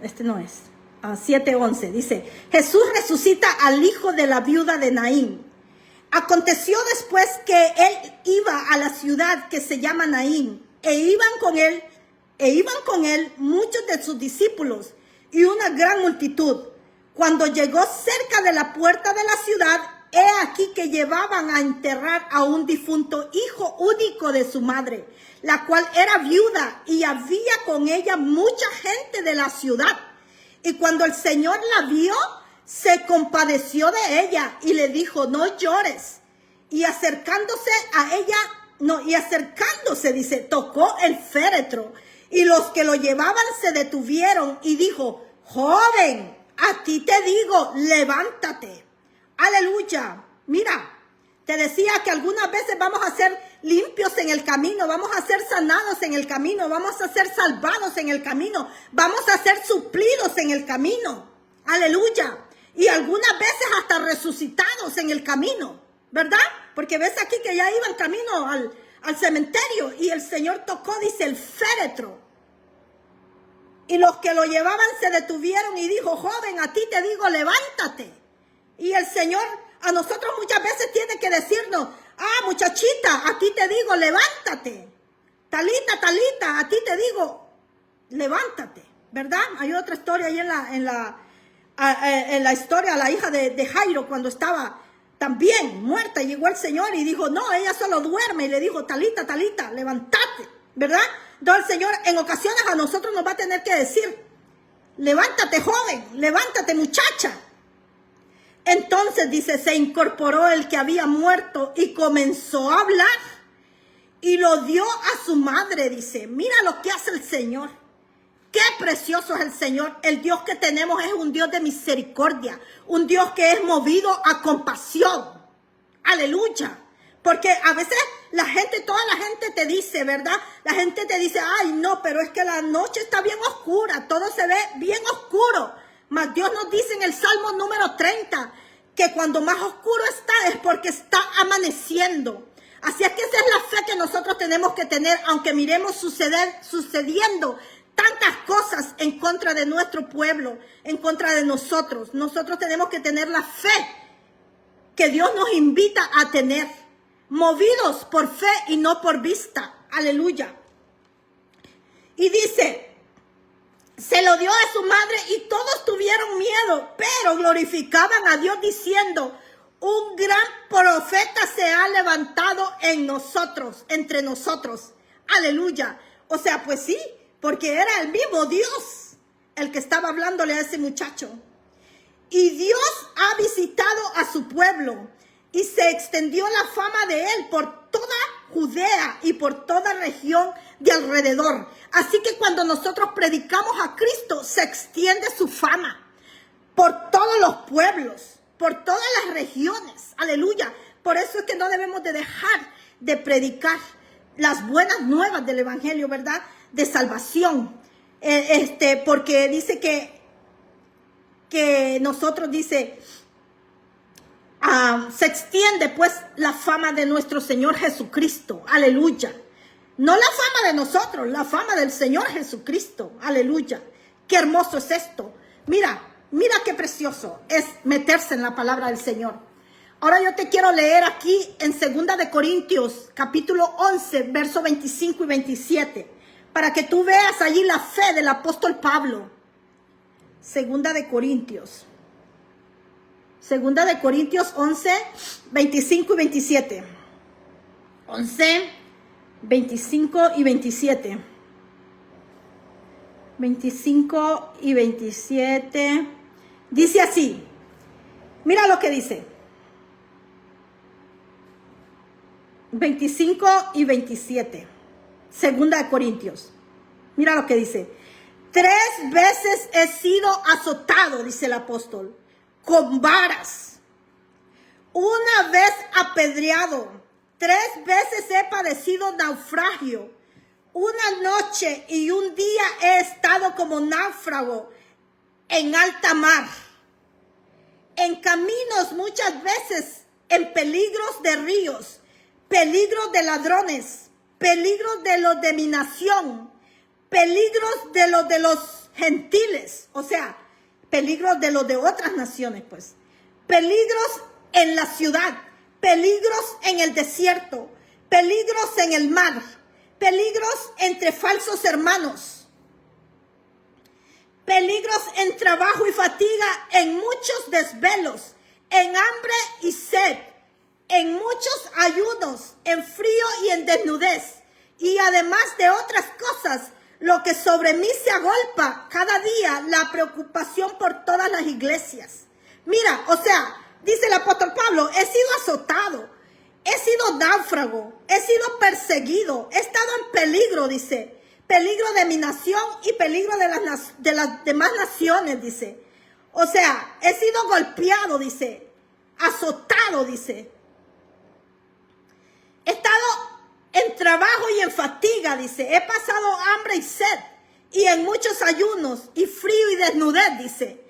Este no es. 7:11. Dice, Jesús resucita al hijo de la viuda de Naín. Aconteció después que él iba a la ciudad que se llama Naín, e iban con él muchos de sus discípulos y una gran multitud. Cuando llegó cerca de la puerta de la ciudad, he aquí que llevaban a enterrar a un difunto hijo único de su madre, la cual era viuda, y había con ella mucha gente de la ciudad. Y cuando el Señor la vio, se compadeció de ella y le dijo, no llores. Y acercándose, dice, tocó el féretro. Y los que lo llevaban se detuvieron y dijo, joven, a ti te digo, levántate. Aleluya. Mira, te decía que algunas veces vamos a ser limpios en el camino, vamos a ser sanados en el camino, vamos a ser salvados en el camino, vamos a ser suplidos en el camino. Aleluya. Y algunas veces hasta resucitados en el camino, ¿verdad? Porque ves aquí que ya iban camino al cementerio y el Señor tocó, dice, el féretro. Y los que lo llevaban se detuvieron y dijo, joven, a ti te digo, levántate. Y el Señor a nosotros muchas veces tiene que decirnos, muchachita, a ti te digo, levántate. Talita, Talita, a ti te digo, levántate, ¿verdad? Hay otra historia ahí en la historia, la hija de Jairo, cuando estaba también muerta, llegó el Señor y dijo, no, ella solo duerme, y le dijo, Talita, Talita, levántate, ¿verdad? Entonces el Señor en ocasiones a nosotros nos va a tener que decir, levántate, joven, levántate, muchacha. Entonces, dice, se incorporó el que había muerto y comenzó a hablar y lo dio a su madre, dice, mira lo que hace el Señor. Qué precioso es el Señor. El Dios que tenemos es un Dios de misericordia, un Dios que es movido a compasión. Aleluya. Porque a veces toda la gente te dice, ¿verdad? La gente te dice, ay no, pero es que la noche está bien oscura, todo se ve bien oscuro. Mas Dios nos dice en el Salmo número 30, que cuando más oscuro está es porque está amaneciendo. Así es que esa es la fe que nosotros tenemos que tener, aunque miremos sucediendo tantas cosas en contra de nuestro pueblo, en contra de nosotros. Nosotros tenemos que tener la fe que Dios nos invita a tener, movidos por fe y no por vista. Aleluya. Y dice, se lo dio a su madre y todos tuvieron miedo, pero glorificaban a Dios diciendo, un gran profeta se ha levantado en nosotros, entre nosotros. Aleluya. O sea, pues sí, porque era el mismo Dios el que estaba hablándole a ese muchacho. Y Dios ha visitado a su pueblo y se extendió la fama de él por toda Judea y por toda región de alrededor. Así que cuando nosotros predicamos a Cristo, se extiende su fama por todos los pueblos, por todas las regiones. Aleluya. Por eso es que no debemos de dejar de predicar las buenas nuevas del evangelio, ¿verdad? De salvación. Porque dice que nosotros, dice, se extiende pues la fama de nuestro Señor Jesucristo. Aleluya. No la fama de nosotros, la fama del Señor Jesucristo. Aleluya. Qué hermoso es esto. Mira qué precioso es meterse en la palabra del Señor. Ahora yo te quiero leer aquí en 2 de Corintios, capítulo 11, versos 25 y 27, para que tú veas allí la fe del apóstol Pablo. 2 de Corintios 11, 25 y 27. 11, 25 y 27. 25 y 27. Dice así. Mira lo que dice. 25 y 27. 2 de Corintios. Mira lo que dice. 3 veces he sido azotado, dice el apóstol, con varas. Una vez apedreado. 3 veces he padecido naufragio. Una noche y un día he estado como náufrago en alta mar. En caminos muchas veces, en peligros de ríos, peligros de ladrones, peligros de los de mi nación, peligros de los gentiles, o sea, peligros de los de otras naciones, pues. Peligros en la ciudad, peligros en el desierto, peligros en el mar, peligros entre falsos hermanos, peligros en trabajo y fatiga, en muchos desvelos, en hambre y sed, en muchos ayunos, en frío y en desnudez, y además de otras cosas, lo que sobre mí se agolpa cada día, la preocupación por todas las iglesias. Mira, o sea, dice el apóstol Pablo, he sido azotado, he sido náufrago, he sido perseguido, he estado en peligro, dice, peligro de mi nación y peligro de las demás naciones, dice. O sea, he sido golpeado, dice, azotado, dice. He estado en trabajo y en fatiga, dice. He pasado hambre y sed, y en muchos ayunos, y frío y desnudez, dice.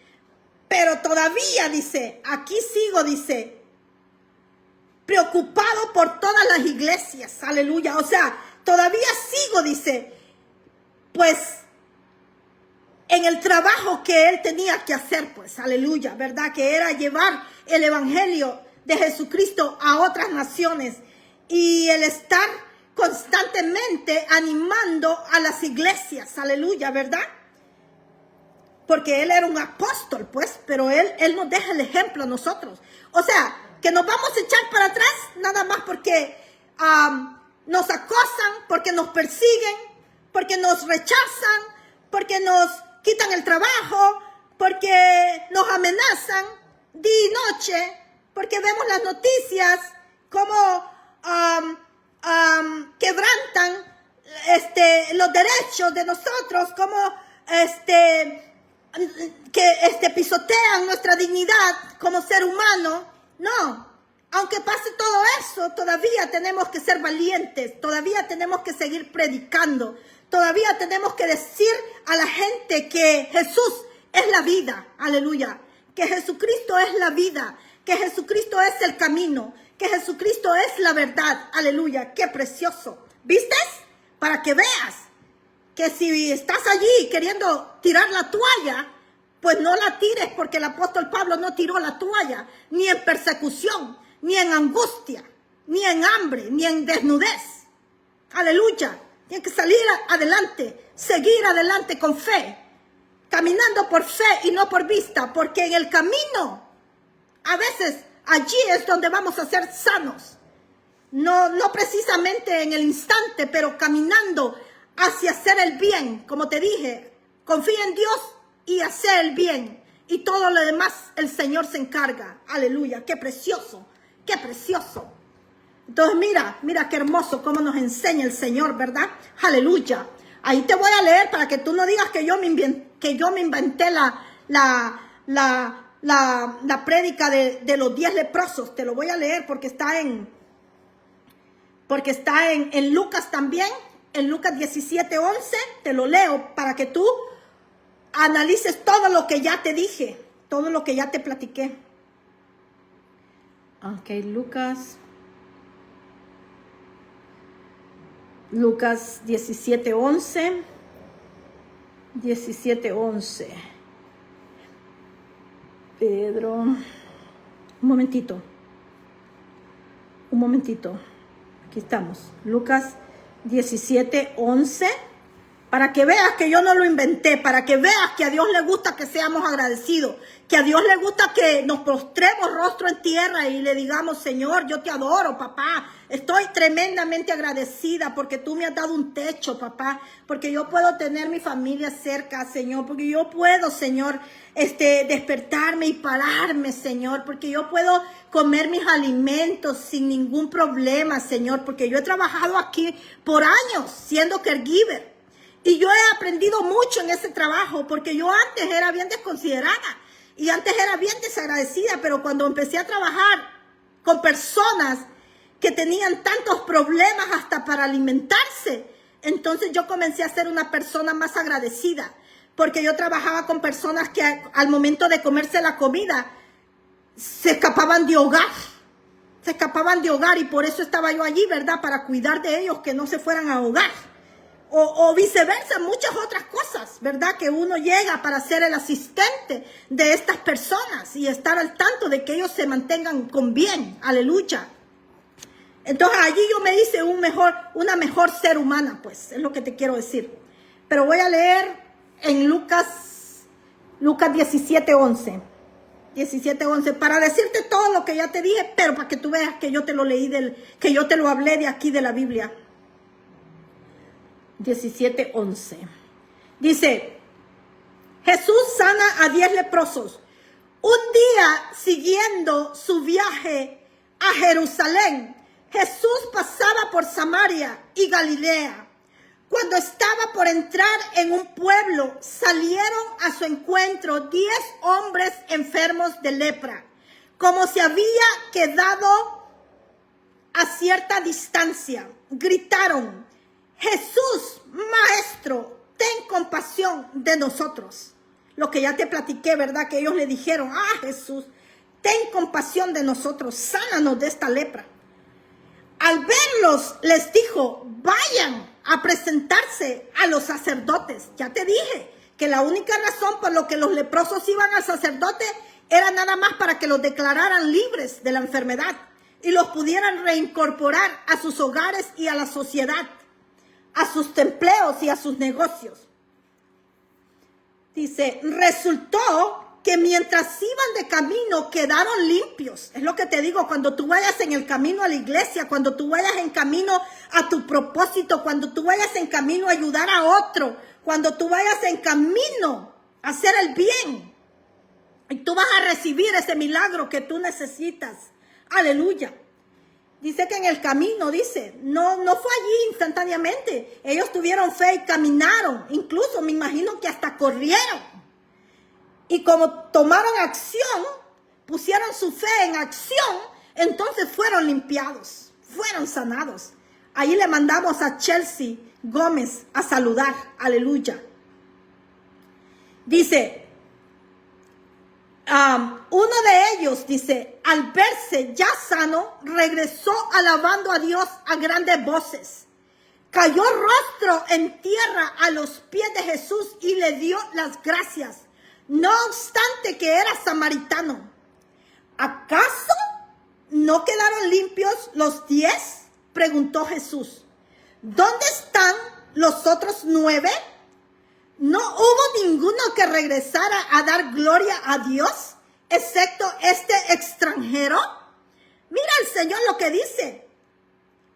pero todavía, dice, aquí sigo, dice, preocupado por todas las iglesias, aleluya. O sea, todavía sigo, dice, pues, en el trabajo que él tenía que hacer, pues, aleluya, ¿verdad? Que era llevar el evangelio de Jesucristo a otras naciones y el estar constantemente animando a las iglesias, aleluya, ¿verdad? Porque él era un apóstol, pues, pero él nos deja el ejemplo a nosotros. O sea, que nos vamos a echar para atrás nada más porque nos acosan, porque nos persiguen, porque nos rechazan, porque nos quitan el trabajo, porque nos amenazan día y noche, porque vemos las noticias, cómo quebrantan los derechos de nosotros, cómo pisotean nuestra dignidad como ser humano. No, aunque pase todo eso, todavía tenemos que ser valientes, todavía tenemos que seguir predicando, todavía tenemos que decir a la gente que Jesús es la vida, aleluya, que Jesucristo es la vida, que Jesucristo es el camino, que Jesucristo es la verdad, aleluya, qué precioso. ¿Viste? Para que veas que si estás allí queriendo tirar la toalla, pues no la tires, porque el apóstol Pablo no tiró la toalla, ni en persecución, ni en angustia, ni en hambre, ni en desnudez. Aleluya. Tienes que salir adelante, seguir adelante con fe, caminando por fe y no por vista, porque en el camino, a veces allí es donde vamos a ser sanos. No precisamente en el instante, pero caminando hacia hacer el bien. Como te dije, confía en Dios y hacer el bien. Y todo lo demás el Señor se encarga. Aleluya, qué precioso, qué precioso. Entonces mira qué hermoso cómo nos enseña el Señor, ¿verdad? Aleluya. Ahí te voy a leer para que tú no digas que yo me inventé la prédica de los 10 leprosos. Te lo voy a leer porque está en Lucas también, en Lucas 17:11. Te lo leo para que tú analices todo lo que ya te dije, todo lo que ya te platiqué. Ok, Lucas 17:11. 17:11. Pedro, un momentito. Aquí estamos. Lucas 17:11. Para que veas que yo no lo inventé, para que veas que a Dios le gusta que seamos agradecidos, que a Dios le gusta que nos postremos rostro en tierra y le digamos, Señor, yo te adoro, papá. Estoy tremendamente agradecida porque tú me has dado un techo, papá, porque yo puedo tener mi familia cerca, Señor, porque yo puedo, Señor, despertarme y pararme, Señor, porque yo puedo comer mis alimentos sin ningún problema, Señor, porque yo he trabajado aquí por años siendo caregiver. Y yo he aprendido mucho en ese trabajo, porque yo antes era bien desconsiderada y antes era bien desagradecida, pero cuando empecé a trabajar con personas que tenían tantos problemas hasta para alimentarse, entonces yo comencé a ser una persona más agradecida, porque yo trabajaba con personas que al momento de comerse la comida se escapaban de hogar. Y por eso estaba yo allí, ¿verdad? Para cuidar de ellos, que no se fueran a ahogar. O viceversa, muchas otras cosas, ¿verdad? Que uno llega para ser el asistente de estas personas y estar al tanto de que ellos se mantengan con bien. Aleluya. Entonces allí yo me hice una mejor ser humana, pues, es lo que te quiero decir. Pero voy a leer en Lucas 17:11. 17:11, para decirte todo lo que ya te dije, pero para que tú veas que yo te lo leí, que yo te lo hablé de aquí de la Biblia. 17:11. Dice, Jesús sana a 10 leprosos. Un día, siguiendo su viaje a Jerusalén, Jesús pasaba por Samaria y Galilea. Cuando estaba por entrar en un pueblo, salieron a su encuentro 10 hombres enfermos de lepra, como se había quedado a cierta distancia. Gritaron, Jesús, Maestro, ten compasión de nosotros. Lo que ya te platiqué, ¿verdad? Que ellos le dijeron, ah, Jesús, ten compasión de nosotros, sánanos de esta lepra. Al verlos, les dijo, vayan a presentarse a los sacerdotes. Ya te dije que la única razón por lo que los leprosos iban al sacerdote era nada más para que los declararan libres de la enfermedad y los pudieran reincorporar a sus hogares y a la sociedad, a sus empleos y a sus negocios. Dice, resultó que mientras iban de camino quedaron limpios. Es lo que te digo, cuando tú vayas en el camino a la iglesia, cuando tú vayas en camino a tu propósito, cuando tú vayas en camino a ayudar a otro, cuando tú vayas en camino a hacer el bien, y tú vas a recibir ese milagro que tú necesitas. Aleluya. Dice que en el camino, dice, no fue allí instantáneamente. Ellos tuvieron fe y caminaron. Incluso me imagino que hasta corrieron. Y como tomaron acción, pusieron su fe en acción, entonces fueron limpiados, fueron sanados. Ahí le mandamos a Chelsea Gómez a saludar. Aleluya. Dice, uno de ellos, dice, al verse ya sano, regresó alabando a Dios a grandes voces. Cayó rostro en tierra a los pies de Jesús y le dio las gracias. No obstante que era samaritano. ¿Acaso no quedaron limpios los 10? Preguntó Jesús. ¿Dónde están los otros 9? ¿No hubo ninguno que regresara a dar gloria a Dios, excepto este extranjero? Mira el Señor lo que dice.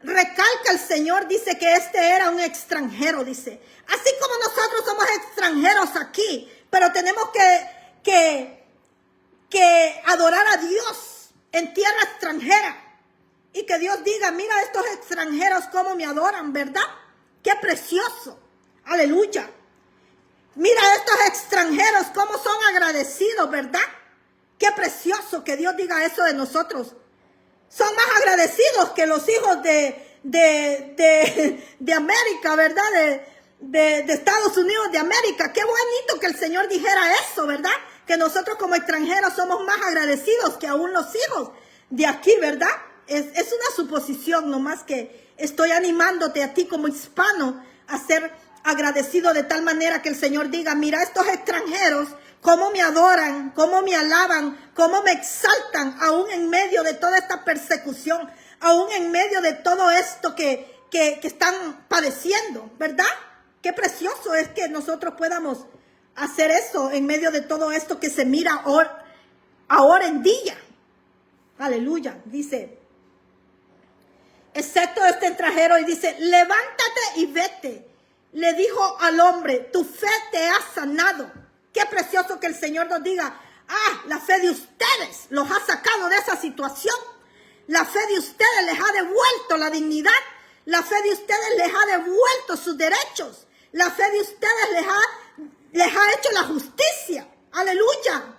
Recalca el Señor, dice que este era un extranjero, dice. Así como nosotros somos extranjeros aquí, pero tenemos que adorar a Dios en tierra extranjera. Y que Dios diga, mira estos extranjeros cómo me adoran, ¿verdad? Qué precioso. Aleluya. Mira estos extranjeros cómo son agradecidos, ¿verdad? Qué precioso que Dios diga eso de nosotros. Son más agradecidos que los hijos de América, ¿verdad? De Estados Unidos de América. Qué bonito que el Señor dijera eso, ¿verdad? Que nosotros como extranjeros somos más agradecidos que aún los hijos de aquí, ¿verdad? Es una suposición, nomás que estoy animándote a ti como hispano a ser agradecido de tal manera que el Señor diga, mira estos extranjeros, cómo me adoran, cómo me alaban, cómo me exaltan, aún en medio de toda esta persecución, aún en medio de todo esto que están padeciendo, ¿verdad? Qué precioso es que nosotros podamos hacer eso en medio de todo esto que se mira ahora en día. Aleluya, dice, excepto este extranjero, y dice, levántate y vete. Le dijo al hombre, tu fe te ha sanado. Qué precioso que el Señor nos diga, la fe de ustedes los ha sacado de esa situación. La fe de ustedes les ha devuelto la dignidad. La fe de ustedes les ha devuelto sus derechos. La fe de ustedes les ha hecho la justicia. Aleluya.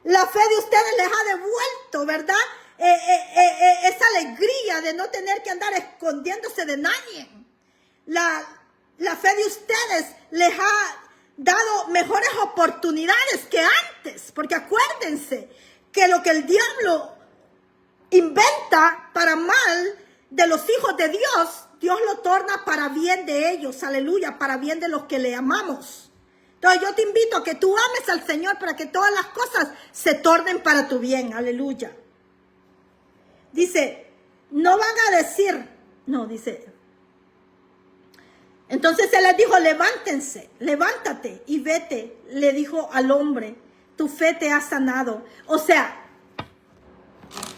La fe de ustedes les ha devuelto, ¿verdad? Esa alegría de no tener que andar escondiéndose de nadie. La fe de ustedes les ha dado mejores oportunidades que antes. Porque acuérdense que lo que el diablo inventa para mal de los hijos de Dios, Dios lo torna para bien de ellos. Aleluya, para bien de los que le amamos. Entonces yo te invito a que tú ames al Señor para que todas las cosas se tornen para tu bien. Aleluya. Dice, no van a decir, no, dice. Entonces él les dijo, levántense, levántate y vete. Le dijo al hombre, tu fe te ha sanado. O sea,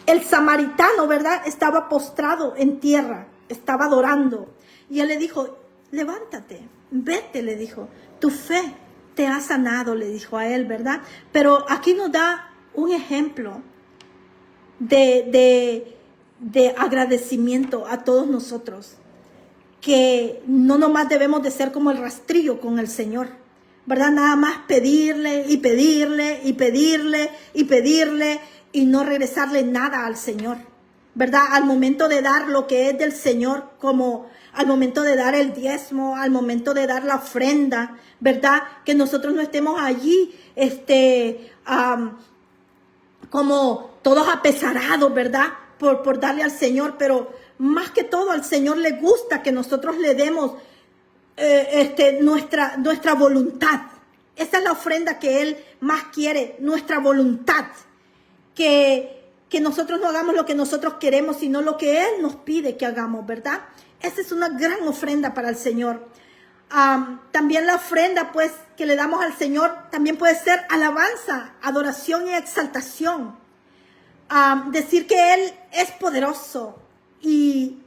el samaritano, ¿verdad? Estaba postrado en tierra, estaba adorando. Y él le dijo, levántate, vete, le dijo, tu fe te ha sanado, le dijo a él, ¿verdad? Pero aquí nos da un ejemplo de agradecimiento a todos nosotros, que no nomás debemos de ser como el rastrillo con el Señor, ¿verdad? Nada más pedirle y pedirle y pedirle y pedirle y no regresarle nada al Señor. ¿verdad? Al momento de dar lo que es del Señor, como al momento de dar el diezmo, al momento de dar la ofrenda, ¿verdad? Que nosotros no estemos allí, como todos apesarados, ¿verdad? Por darle al Señor, pero más que todo al Señor le gusta que nosotros le demos nuestra voluntad. Esa es la ofrenda que Él más quiere, nuestra voluntad. Que nosotros no hagamos lo que nosotros queremos, sino lo que Él nos pide que hagamos, ¿verdad? Esa es una gran ofrenda para el Señor. También la ofrenda, pues, que le damos al Señor, también puede ser alabanza, adoración y exaltación. Decir que Él es poderoso y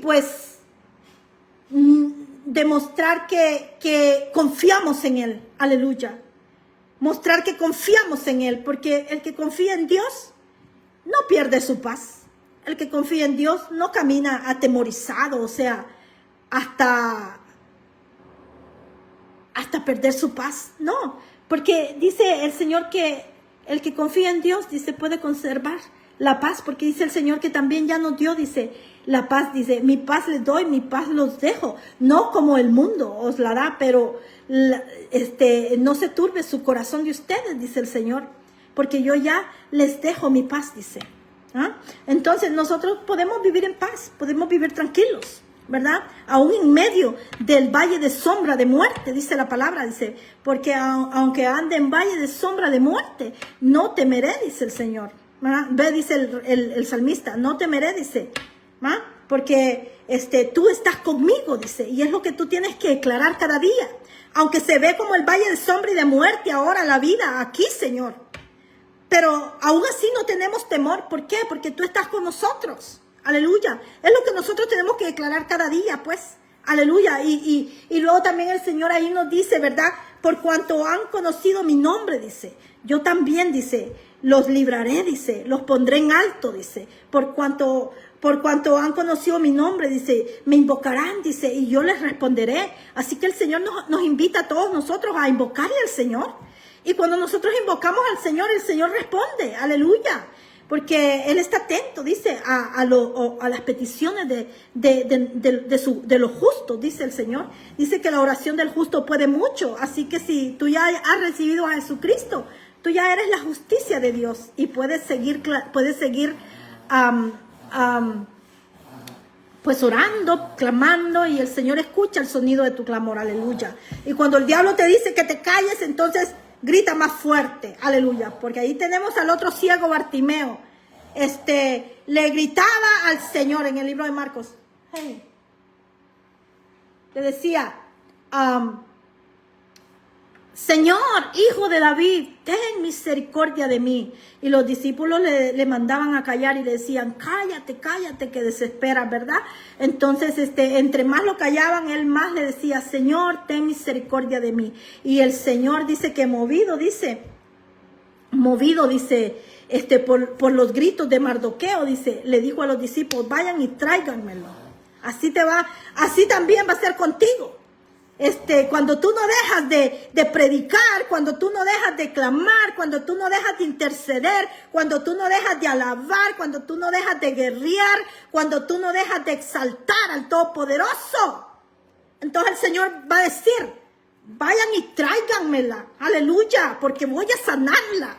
pues demostrar que confiamos en Él. Aleluya. Mostrar que confiamos en Él, porque el que confía en Dios no pierde su paz. El que confía en Dios no camina atemorizado, o sea, hasta perder su paz. No, porque dice el Señor que el que confía en Dios, dice, puede conservar la paz, porque dice el Señor que también ya nos dio, dice, la paz, dice, mi paz les doy, mi paz los dejo, no como el mundo os la da, pero no se turbe su corazón de ustedes, dice el Señor, porque yo ya les dejo mi paz, dice. Entonces nosotros podemos vivir en paz, podemos vivir tranquilos, ¿verdad? Aún en medio del valle de sombra de muerte, dice la palabra, dice, porque aunque ande en valle de sombra de muerte, no temeré, dice el Señor. Ve, dice el salmista, no temeré, dice, porque tú estás conmigo, dice, y es lo que tú tienes que declarar cada día. Aunque se ve como el valle de sombra y de muerte ahora la vida aquí, Señor. Pero aún así no tenemos temor. ¿Por qué? Porque tú estás con nosotros. Aleluya. Es lo que nosotros tenemos que declarar cada día, pues. Aleluya. Y luego también el Señor ahí nos dice, ¿verdad? Por cuanto han conocido mi nombre, dice. Yo también, dice, los libraré, dice. Los pondré en alto, dice. Por cuanto han conocido mi nombre, dice, me invocarán, dice, y yo les responderé. Así que el Señor nos invita a todos nosotros a invocarle al Señor. Y cuando nosotros invocamos al Señor, el Señor responde, aleluya. Porque Él está atento, dice, a las peticiones de los justos, dice el Señor. Dice que la oración del justo puede mucho. Así que si tú ya has recibido a Jesucristo, tú ya eres la justicia de Dios. Y puedes seguir pues orando, clamando, y el Señor escucha el sonido de tu clamor, aleluya. Y cuando el diablo te dice que te calles, entonces grita más fuerte, aleluya. Porque ahí tenemos al otro ciego Bartimeo, le gritaba al Señor en el libro de Marcos, hey, le decía, Señor, hijo de David, ten misericordia de mí. Y los discípulos le mandaban a callar y le decían, cállate, cállate, que desesperas, ¿verdad? Entonces, entre más lo callaban, él más le decía, Señor, ten misericordia de mí. Y el Señor dice que movido, dice, por los gritos de Mardoqueo, dice, le dijo a los discípulos, vayan y tráiganmelo. Así también va a ser contigo. Cuando tú no dejas de predicar, cuando tú no dejas de clamar, cuando tú no dejas de interceder, cuando tú no dejas de alabar, cuando tú no dejas de guerrear, cuando tú no dejas de exaltar al Todopoderoso, entonces el Señor va a decir, vayan y tráiganmela, aleluya, porque voy a sanarla,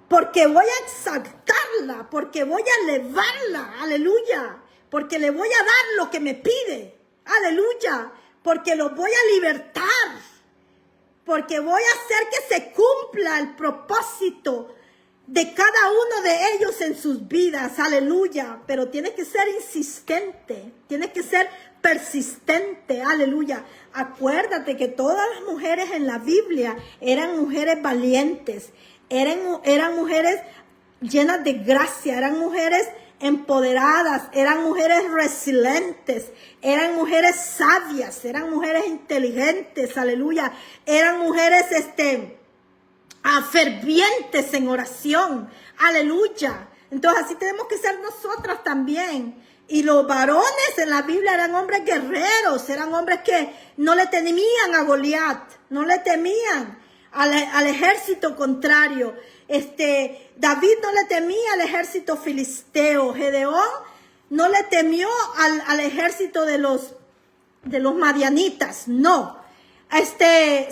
porque voy a exaltarla, porque voy a elevarla, aleluya, porque le voy a dar lo que me pide, aleluya. Porque los voy a libertar, porque voy a hacer que se cumpla el propósito de cada uno de ellos en sus vidas, aleluya. Pero tienes que ser insistente, tienes que ser persistente, aleluya. Acuérdate que todas las mujeres en la Biblia eran mujeres valientes, eran mujeres llenas de gracia, eran mujeres empoderadas, eran mujeres resilientes, eran mujeres sabias, eran mujeres inteligentes, aleluya, eran mujeres fervientes en oración, aleluya. Entonces así tenemos que ser nosotras también. Y los varones en la Biblia eran hombres guerreros, eran hombres que no le temían a Goliat, no le temían al ejército contrario. David no le temía al ejército filisteo. Gedeón no le temió al ejército de los madianitas, no.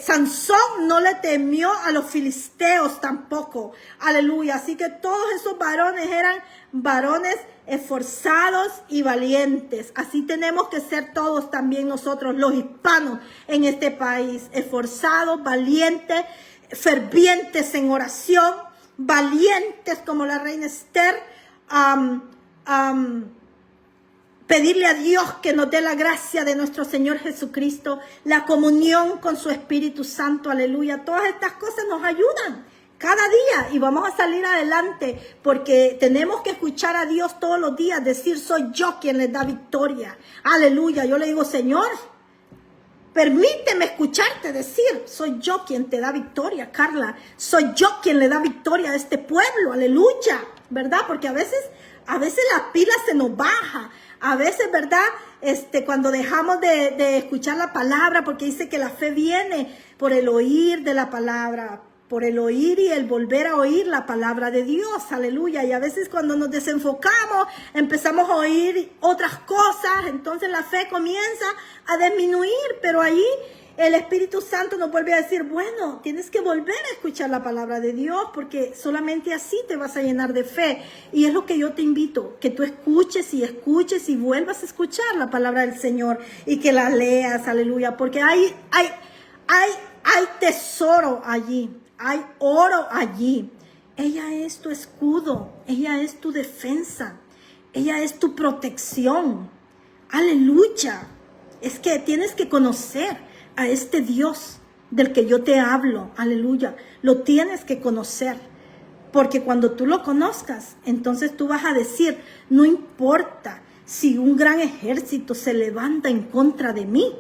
Sansón no le temió a los filisteos tampoco. Aleluya. Así que todos esos varones eran varones esforzados y valientes. Así tenemos que ser todos también nosotros, los hispanos en este país. Esforzados, valientes, fervientes en oración, valientes como la reina Esther. Pedirle a Dios que nos dé la gracia de nuestro Señor Jesucristo, la comunión con su Espíritu Santo, aleluya. Todas estas cosas nos ayudan cada día y vamos a salir adelante porque tenemos que escuchar a Dios todos los días, decir, soy yo quien les da victoria, aleluya. Yo le digo, Señor, permíteme escucharte decir, soy yo quien te da victoria, Carla, soy yo quien le da victoria a este pueblo, aleluya, ¿verdad? Porque a veces la pila se nos baja. A veces, ¿verdad? Cuando dejamos de escuchar la palabra, porque dice que la fe viene por el oír de la palabra, por el oír y el volver a oír la palabra de Dios, aleluya. Y a veces cuando nos desenfocamos, empezamos a oír otras cosas, entonces la fe comienza a disminuir, pero ahí el Espíritu Santo nos vuelve a decir, bueno, tienes que volver a escuchar la palabra de Dios porque solamente así te vas a llenar de fe. Y es lo que yo te invito, que tú escuches y vuelvas a escuchar la palabra del Señor y que la leas, aleluya, porque hay tesoro allí, hay oro allí. Ella es tu escudo, ella es tu defensa, ella es tu protección, aleluya. Es que tienes que conocer a este Dios del que yo te hablo, aleluya, lo tienes que conocer, porque cuando tú lo conozcas, entonces tú vas a decir, no importa si un gran ejército se levanta en contra de mí,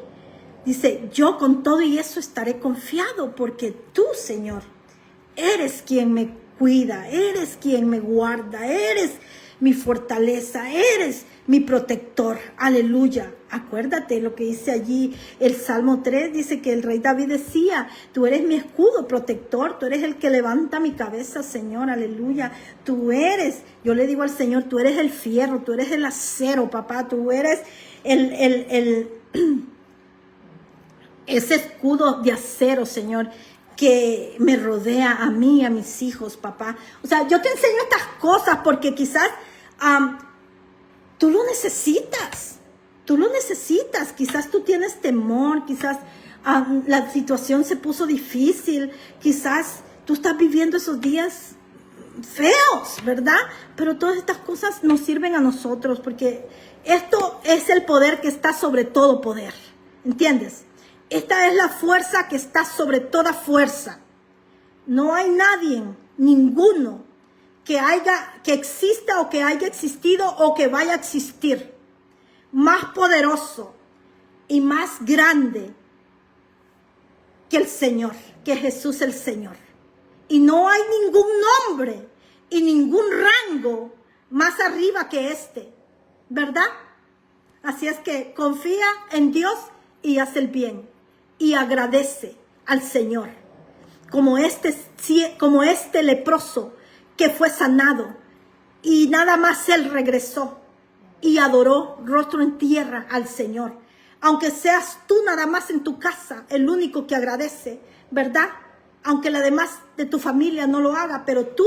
dice, yo con todo y eso estaré confiado, porque tú, Señor, eres quien me cuida, eres quien me guarda, eres mi fortaleza, eres mi protector, aleluya. Acuérdate lo que dice allí el Salmo 3, dice que el rey David decía, tú eres mi escudo protector, tú eres el que levanta mi cabeza, Señor, aleluya. Tú eres, yo le digo al Señor, tú eres el fierro, tú eres el acero, papá, tú eres ese escudo de acero, Señor, que me rodea a mí y a mis hijos, papá. O sea, yo te enseño estas cosas porque quizás tú lo necesitas. Tú lo necesitas, quizás tú tienes temor, quizás la situación se puso difícil, quizás tú estás viviendo esos días feos, ¿verdad? Pero todas estas cosas nos sirven a nosotros porque esto es el poder que está sobre todo poder, ¿entiendes? Esta es la fuerza que está sobre toda fuerza. No hay nadie, ninguno, que exista o que haya existido o que vaya a existir más poderoso y más grande que el Señor, que Jesús el Señor. Y no hay ningún nombre y ningún rango más arriba que este, ¿verdad? Así es que confía en Dios y haz el bien y agradece al Señor, como este leproso que fue sanado y nada más él regresó y adoró rostro en tierra al Señor. Aunque seas tú nada más en tu casa el único que agradece, ¿verdad? Aunque la demás de tu familia no lo haga, pero tú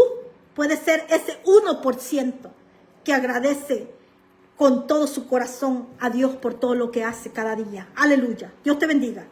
puedes ser ese 1% que agradece con todo su corazón a Dios por todo lo que hace cada día. Aleluya. Dios te bendiga.